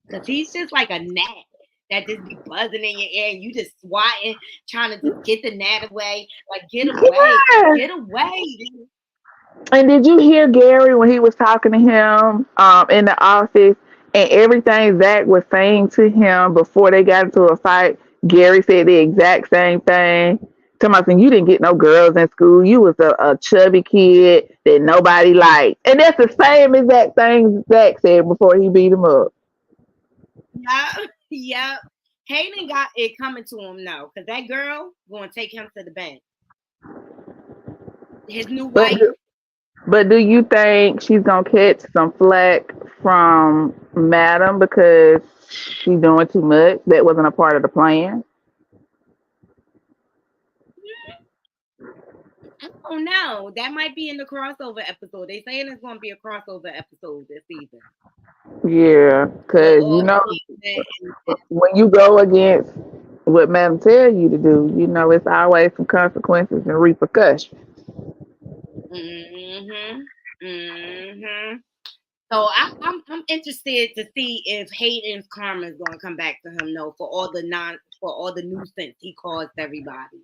Because he's just like a gnat that just be buzzing in your ear and you just swatting, trying to just get the gnat away. Like, get away. Yeah. Get away. And did you hear Gary when he was talking to him in the office and everything Zach was saying to him before they got into a fight? Gary said the exact same thing. Talking about saying you didn't get no girls in school. You was a chubby kid that nobody liked. And that's the same exact thing Zach said before he beat him up. Yeah. Yeah. Hayden got it coming to him now, because that girl going to take him to the bank. His new But wife. but do you think she's gonna catch some flack from Madam because she's doing too much? That wasn't a part of the plan. I don't know. That might be in the crossover episode. They saying it's going to be a crossover episode this season. Yeah, With because you all know Hayden and when you go against what Madam tell you to do, you know it's always some consequences and repercussions. mhm. Mhm. So I'm interested to see if Hayden's karma is going to come back to him. No, for all the nuisance he caused everybody.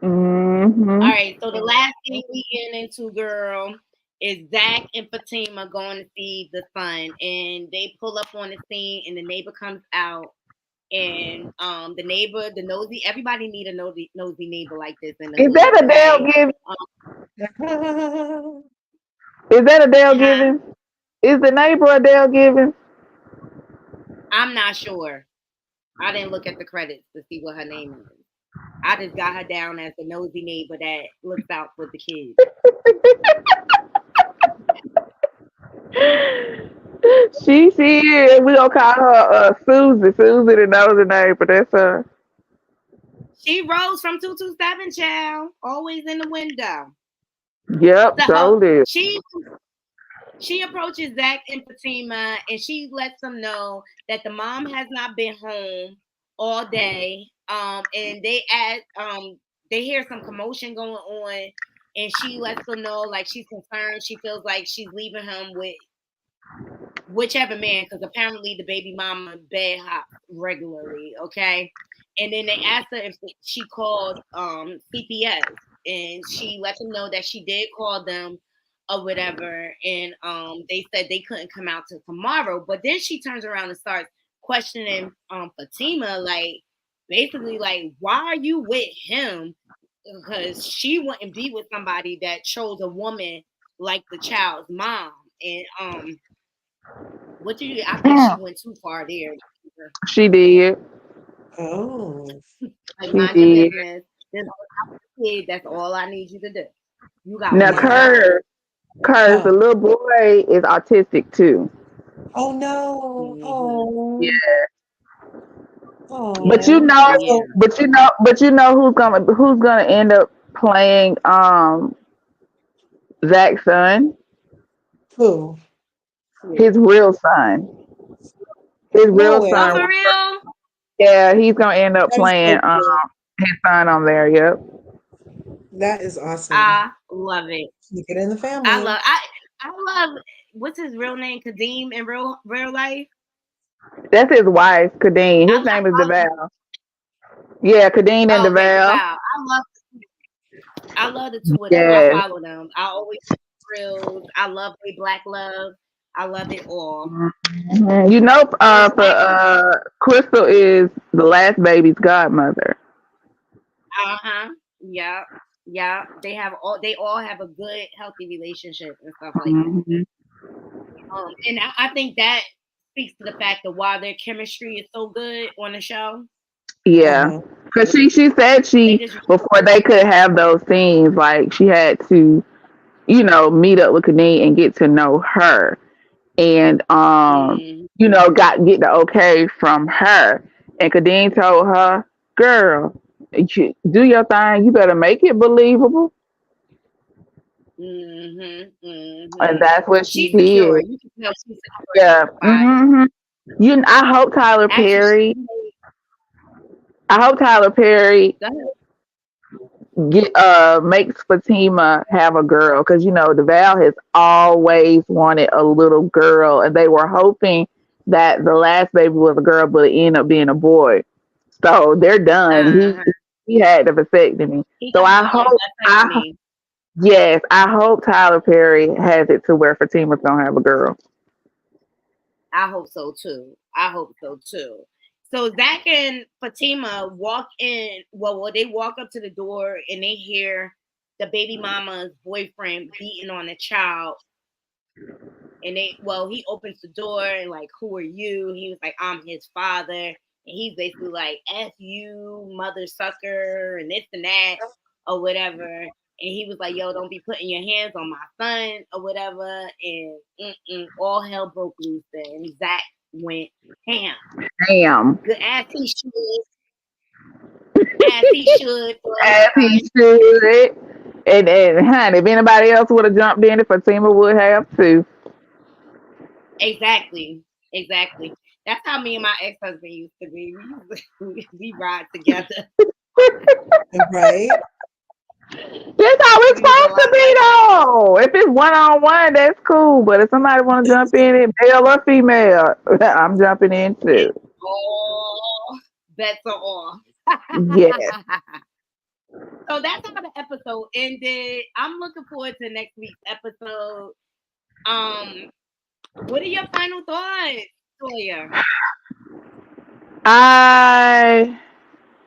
All Hmm. right. So the last thing we get into, girl, is Zach and Fatima going to see the son, and they pull up on the scene, and the neighbor comes out, and the neighbor, the nosy, everybody need a nosy neighbor like this in the Is hood, that a Dale okay? giving? Um, Is that a Dale huh? giving? Is the neighbor a Dale giving? I'm not sure. I didn't look at the credits to see what her name is. I just got her down as the nosy neighbor that looks out for the kids. She is. We gonna call her Susie. Susie the nosy neighbor. That's her. She rose from 227, child, always in the window. Yep, So so is. she approaches Zach and Fatima, and she lets them know that the mom has not been home all day. And they hear some commotion going on, and she lets them know like she's concerned. She feels like she's leaving him with whichever man, because apparently the baby mama bed hops regularly. Okay, and then they asked her if she called CPS, and she let them know that she did call them or whatever, and they said they couldn't come out till tomorrow. But then she turns around and starts questioning Fatima, like basically like, why are you with him? Because she wouldn't be with somebody that chose a woman like the child's mom. And what do you? I think she went too far there. She did. Oh. Like, She mind your did. business. This kid, that's all I need you to do. You got Now, one job. Curse, the Oh. little boy is autistic too. Oh no. Hmm. Yeah. Oh. But you Oh. know, Yeah. So but you know who's gonna end up playing Zach's son, who? his real son. His No real Oh, son. for way. real? Yeah, he's gonna end up That is playing so cool. his son on there. Yep. That is awesome. I love it. Keep it in the I family. love. I love. What's his real name? Kadeem in real life. That's his wife, Kadeen. His I name is follow. Deval. Yeah, Kadeen and Oh, okay, Deval. Deval. I love the two of them. I Yes. follow them. I always reels. I love their black love. I love it all. Mhm. You know, So for Zach, Crystal is the last baby's godmother. uh-huh. Yeah. Yeah. They all have a good, healthy relationship and stuff like that. Hmm. And I think that speaks to the fact of why their chemistry is so good on the show. Yeah, Uh-huh. because she said They she just before they could have those scenes, like she had to meet up with Kadeen and get to know her, and mm, get the okay from her. And Kadeen told her, "Girl, you do your thing. You better make it believable." And mm-hmm. that's what she She's secure. did. You can tell she's secure and Yeah. satisfied. I hope Tyler Actually, she Perry. I hope Tyler Perry go ahead. makes Fatima have a girl because the Val has always wanted a little girl, and they were hoping that the last baby was a girl, but it ended up being a boy. So they're done. He Uh-huh. he had the vasectomy. He So got I the hope I vasectomy. yes, I hope Tyler Perry has it to where Fatima's gonna have a girl. I hope so too. I hope so too. So Zach and Fatima walk in. Well, they walk up to the door and they hear the baby mama's boyfriend beating on the child. And he opens the door and like, who are you? He was like, I'm his father. And he's basically like, F you, mother sucker, and this and that, or whatever. And he was like, yo, don't be putting your hands on my son, or whatever. And all hell broke loose then. And Zach went ham. Damn. Good as he should. As he should. As he should. And honey, if anybody else would have jumped in it, Fatima would have too. Exactly. Exactly. That's how me and my ex-husband used to be. We ride together. Right? That's how it's supposed to be though. If it's one on one, that's cool. But if somebody want to jump in it, male or female, I'm jumping in too. Oh, bets are off. Yes. So that's how the episode ended. I'm looking forward to next week's episode. What are your final thoughts, Toya? I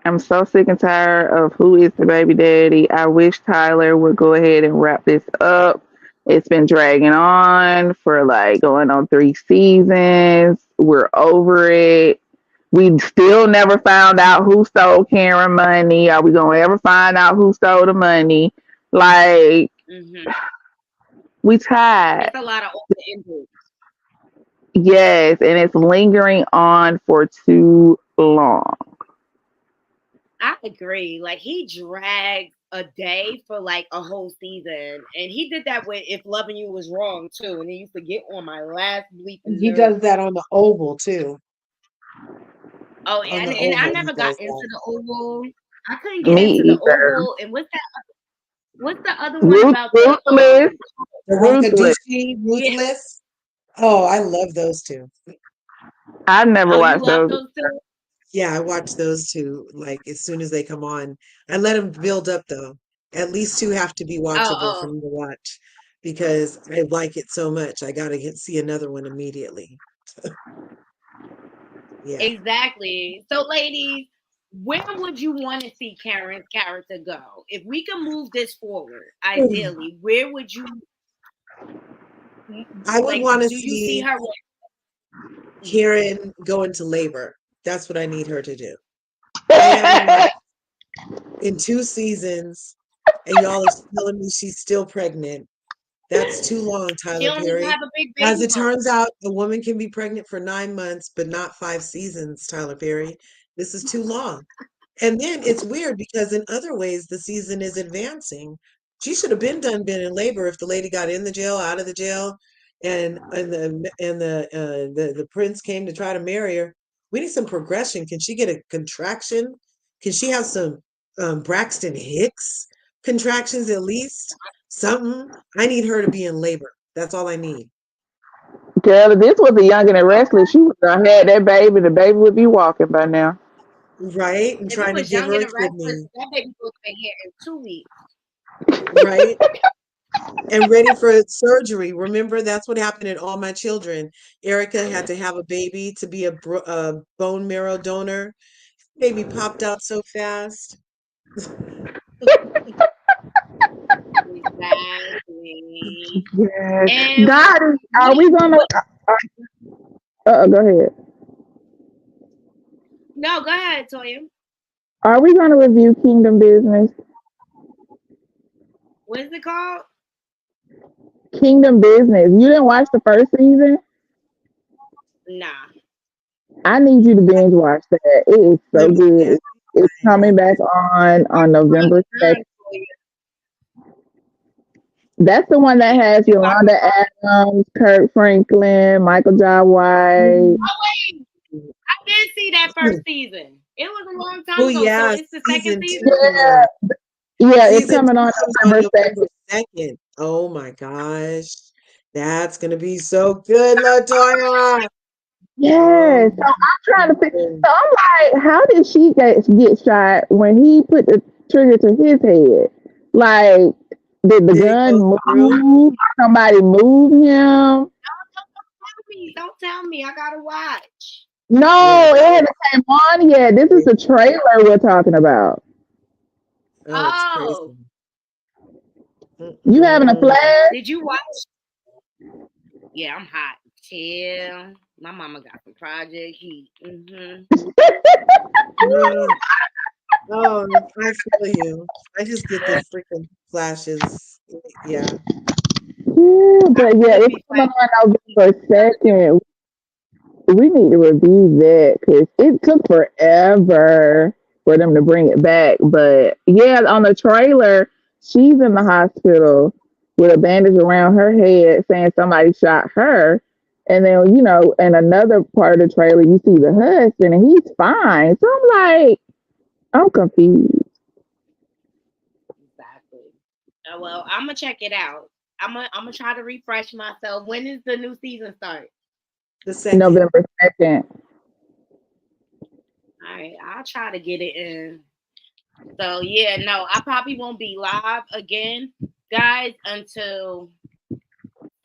am so sick and tired of who is the baby daddy. I wish Tyler would go ahead and wrap this up. It's been dragging on for like going on 3 seasons. We're over it. We still never found out who stole Karen money. Are we gonna ever find out who stole the money? Like, Mm-hmm. we tired. It's a lot of open ended. Yes, and it's lingering on for too long. I agree. Like he dragged a day for like a whole season, and he did that with "If Loving You Was Wrong" too, and he used to get on my last bleeping He nerve. does that on the Oval too. Oh, On and, the and I Oval, he never got does into that. the Oval. I couldn't get Me into the either. Oval. And what's the other one about the Ruthless. The Ruthless. Rokadushi, Yeah. Ruthless. Oh, I love those two. I've never Oh, you watched love those. those two? Yeah, I watch those two like as soon as they come on. I let them build up though. At least two have to be watchable for Oh, me to watch because I like it so much. I gotta see another one immediately. Yeah. exactly. So, ladies, where would you want to see Karen's character go? If we can move this forward, ideally, where would you I would like? want to Do you see see her? Karen go into labor. That's what I need her to do. I haven't watched in 2 seasons, and y'all are telling me she's still pregnant. That's too long, She Tyler don't need to Perry. have a big As baby it bump. turns out, a woman can be pregnant for 9 months, but not 5 seasons, Tyler Perry. This is too long. And then it's weird because in other ways the season is advancing. She should have been in labor if the lady got in the jail, out of the jail, and the prince came to try to marry her. We need some progression. Can she get a contraction? Can she have some Braxton Hicks contractions at least? Something. I need her to be in labor. That's all I need. Girl, if this was a young and restless, she would have had that baby. The baby would be walking by now. Right? And If it trying to was give young her and a the restless, kidney. that baby would have been here in 2 weeks. Right? And ready for surgery. Remember, that's what happened in All My Children. Erica had to have a baby to be a bone marrow donor. Baby popped out so fast. Exactly. Yes. And Gotti, what are do we you gonna? what? Go ahead. No, go ahead, Toya. Are we gonna review Kingdom Business? What is it called? Kingdom Business. You didn't watch the first season? Nah. I need you to binge watch that. It is so Let me good. guess. It's coming back on November 2nd. That's the one that has You got Yolanda Adams, Kurt Franklin, Michael Jai White. Oh wait, I did see that first season. It was a long time Oh ago, so yeah, it's the second season season. Yeah, 2. yeah, it's Season coming 2 on comes on November November 2nd. 2nd. Oh my gosh. That's gonna be so good, Latoya. Yes. Oh So I'm trying to figure. my So I'm like, how did she get shot when he put the trigger to his head? Like, did the Did it gun go through? move? Somebody move him? Don't tell me. I gotta watch. No, Yeah. it hasn't came on yet. This is the trailer we're talking about. Oh, it's Oh, crazy. You having a Mm-mm. flash? did you watch? Yeah, I'm hot. Chill. My mama got some Project Heat. Uh, oh, I feel you. I just get the freaking flashes. Yeah. Yeah, I but yeah, really it's be coming flashing on Heat. November 2nd. We need to review that because it took forever for them to bring it back. But yeah, on the trailer, she's in the hospital with a bandage around her head saying somebody shot her. And then, in another part of the trailer, you see the husband and he's fine. So I'm like, I'm confused. Exactly. Well, I'm gonna check it out. I'm gonna try to refresh myself. When is the new season start? The second. November 2nd. All right, I'll try to get it in. So yeah, no, I probably won't be live again, guys, until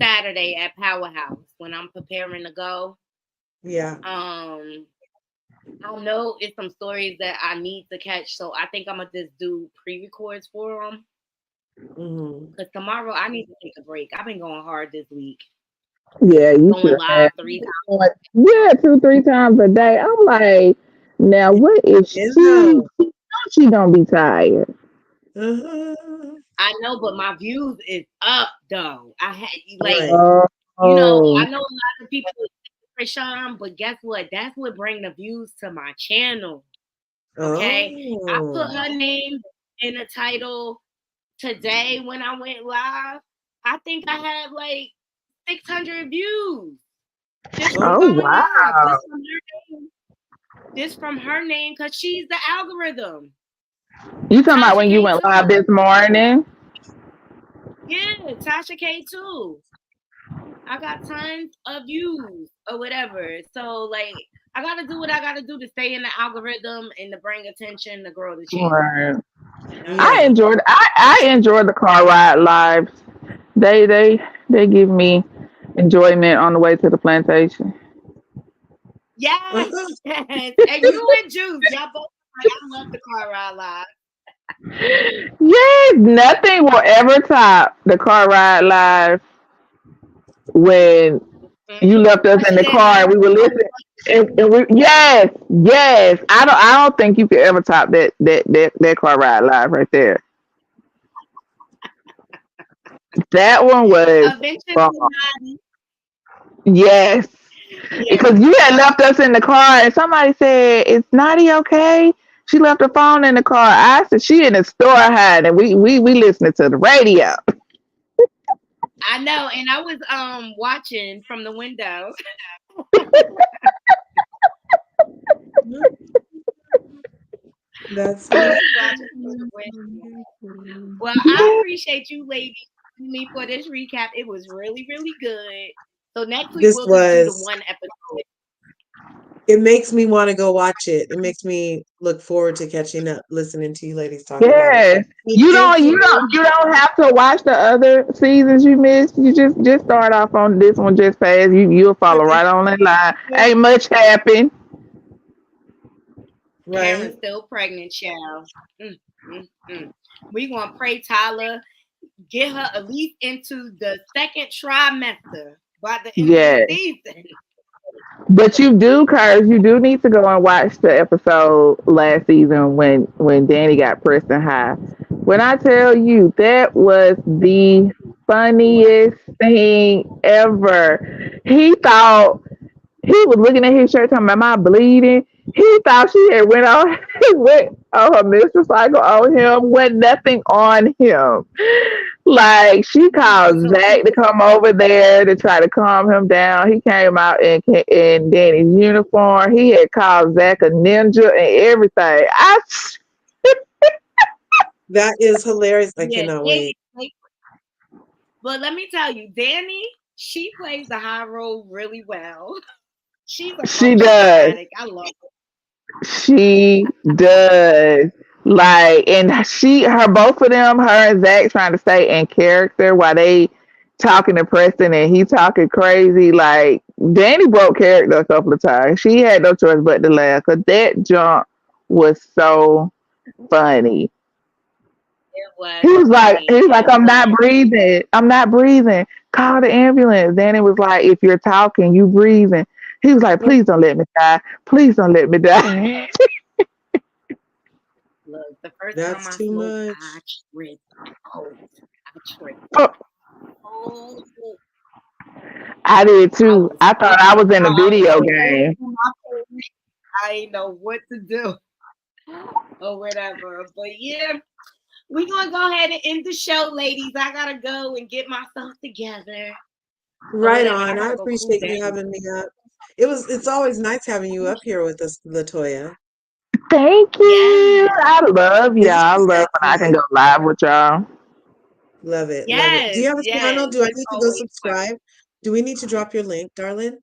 Saturday at Powerhouse when I'm preparing to go. Yeah. Um, I don't know. It's some stories that I need to catch, so I think I'm gonna just do pre-records for them. Hmm. Cause tomorrow I need to take a break. I've been going hard this week, Yeah, you should going have. live 3 times. Yeah, 2, 3 times a day. I'm like, now what is You she? know. She gonna be tired. Uh-huh. I know, but my views is up though. I had like, Right. Oh, I know a lot of people for Sean, but guess what? That's what bring the views to my channel. Okay, I put Oh. her name in the title today when I went live. I think I had like 600 views just from oh Oh. going live. wow! This from her name because she's the algorithm. You talking about Tasha when you K went live too. this morning? Yeah, Tasha K too. I got tons of views or whatever. So like I gotta do what I gotta do to stay in the algorithm and to bring attention to grow the channel. Right. You know? I Yeah. enjoyed. I enjoyed the car ride lives. They give me enjoyment on the way to the plantation. Yes, Uh-huh. yes. And you and Juice, y'all both like I love the car ride live. Yes, nothing will ever top the car ride live when you left us in Especially the that car and we were 9 listening. And yes. I don't think you could ever top that car ride live right there. That one was Adventures fun. with Nadi. Yes. Yeah. Because you had left us in the car and somebody said, "Is Naughty okay?" She left her phone in the car. I said she in the store hiding. We listening to the radio. I know, and I was watching from the window. That's I so was watching from the window. Well, I appreciate you ladies joining me for this recap. It was really, really good. So next week this we'll just do the was. one episode. It makes me want to go watch it. It makes me look forward to catching up, listening to you ladies talk about it. Yes. So You thank don't you you. don't you don't have to watch the other seasons you missed. You just start off on this one just fast. You'll follow right on that line. Ain't much happened. Karen's Right? still pregnant, child. Mm, mm. We gonna pray Tyler get her at least into the second trimester by the end of the Yes. season. But you do, Curse, you do need to go and watch the episode last season when Danny got Preston High. When I tell you that was the funniest thing ever. He thought he was looking at his shirt talking, "Am I bleeding?" He thought she had went on went on her menstrual cycle on him, went nothing on him. Like she called So Zach to come over there to try to calm him down. He came out in Danny's uniform. He had called Zach a ninja and everything. That is hilarious. I yeah, cannot wait. but let me tell you, Danny, she plays the high role really well. She's She emotional does. addict. I love her. She does. Like, and both of them, her and Zach trying to stay in character while they talking to Preston and he talking crazy. Like, Danny broke character a couple of times. She had no choice but to laugh because that jump was so funny. It was He was like, funny. It I'm was. not breathing. I'm not breathing. Call the ambulance. Then it was like, if you're talking, you breathing. He was like, please don't let me die. Please don't let me die. Look, the first time That's I too smoked, much. I tripped out. I tripped Oh, out. I did I too. was I thought I freaking was in a out. I was video so game. over my phone. I didn't know what to do or whatever. But yeah, we're gonna go ahead and end the show, ladies. I gotta go and get myself together or Right whatever. I on. I gotta go cool appreciate you down. having me up. It's always nice having you up here with us, Latoya. Thank you. Yes, I love y'all. This I is love when I can excellent. go live with y'all. Love it. Love it. Do yes, you have a channel? yes. Do I It's need to go always fun. subscribe? Do we need to drop your link, darling?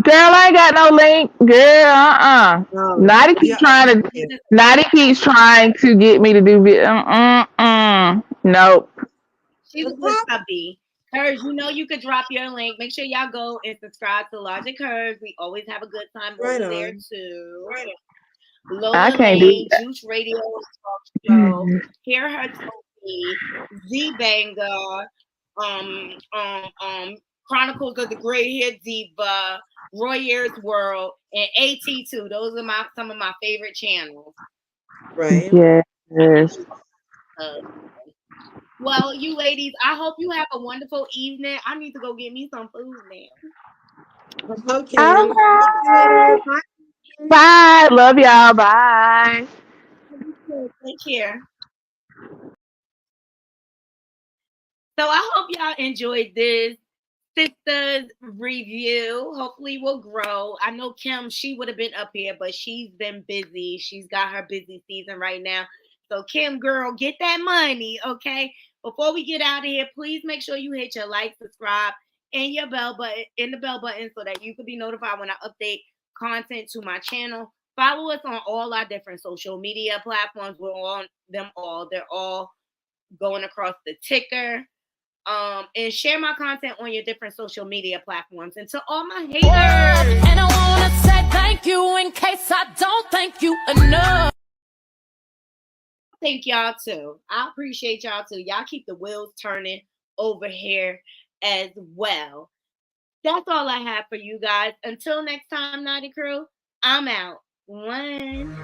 Girl, I ain't got no link. Girl, Oh, Naughty keep yeah. trying to. Okay. Naughty keeps trying to get me to do. Nope. She's a good subby. Hers, you know you could drop your link. Make sure y'all go and subscribe to Logic Hers. We always have a good time Right over there on. too. I Lola can't do Lane, Juice Radio Talk Show, that. Hear Her Toby, Z Banger, um, um, um, Chronicles of the Gray Hair Diva, Roy Ayers World, and AT2. Those are some of my favorite channels. Right. Yes. Uh, well, you ladies, I hope you have a wonderful evening. I need to go get me some food now. Okay. All Talk to you later. right. Bye. Bye. Love y'all. Bye. Take care. So I hope y'all enjoyed this Sistas review. Hopefully we'll grow. I know Kim, she would have been up here, but she's been busy. She's got her busy season right now. So Kim, girl, get that money, okay? Before we get out of here, please make sure you hit your like, subscribe, and your bell button in the bell button so that you can be notified when I update content to my channel. Follow us on all our different social media platforms. We're on them all. They're all going across the ticker. And share my content on your different social media platforms. And to all my haters, and I wanna say thank you in case I don't thank you enough. thank y'all too. I appreciate y'all too. Y'all keep the wheels turning over here as well. That's all I have for you guys. Until next time, Naughty Crew, I'm out. One.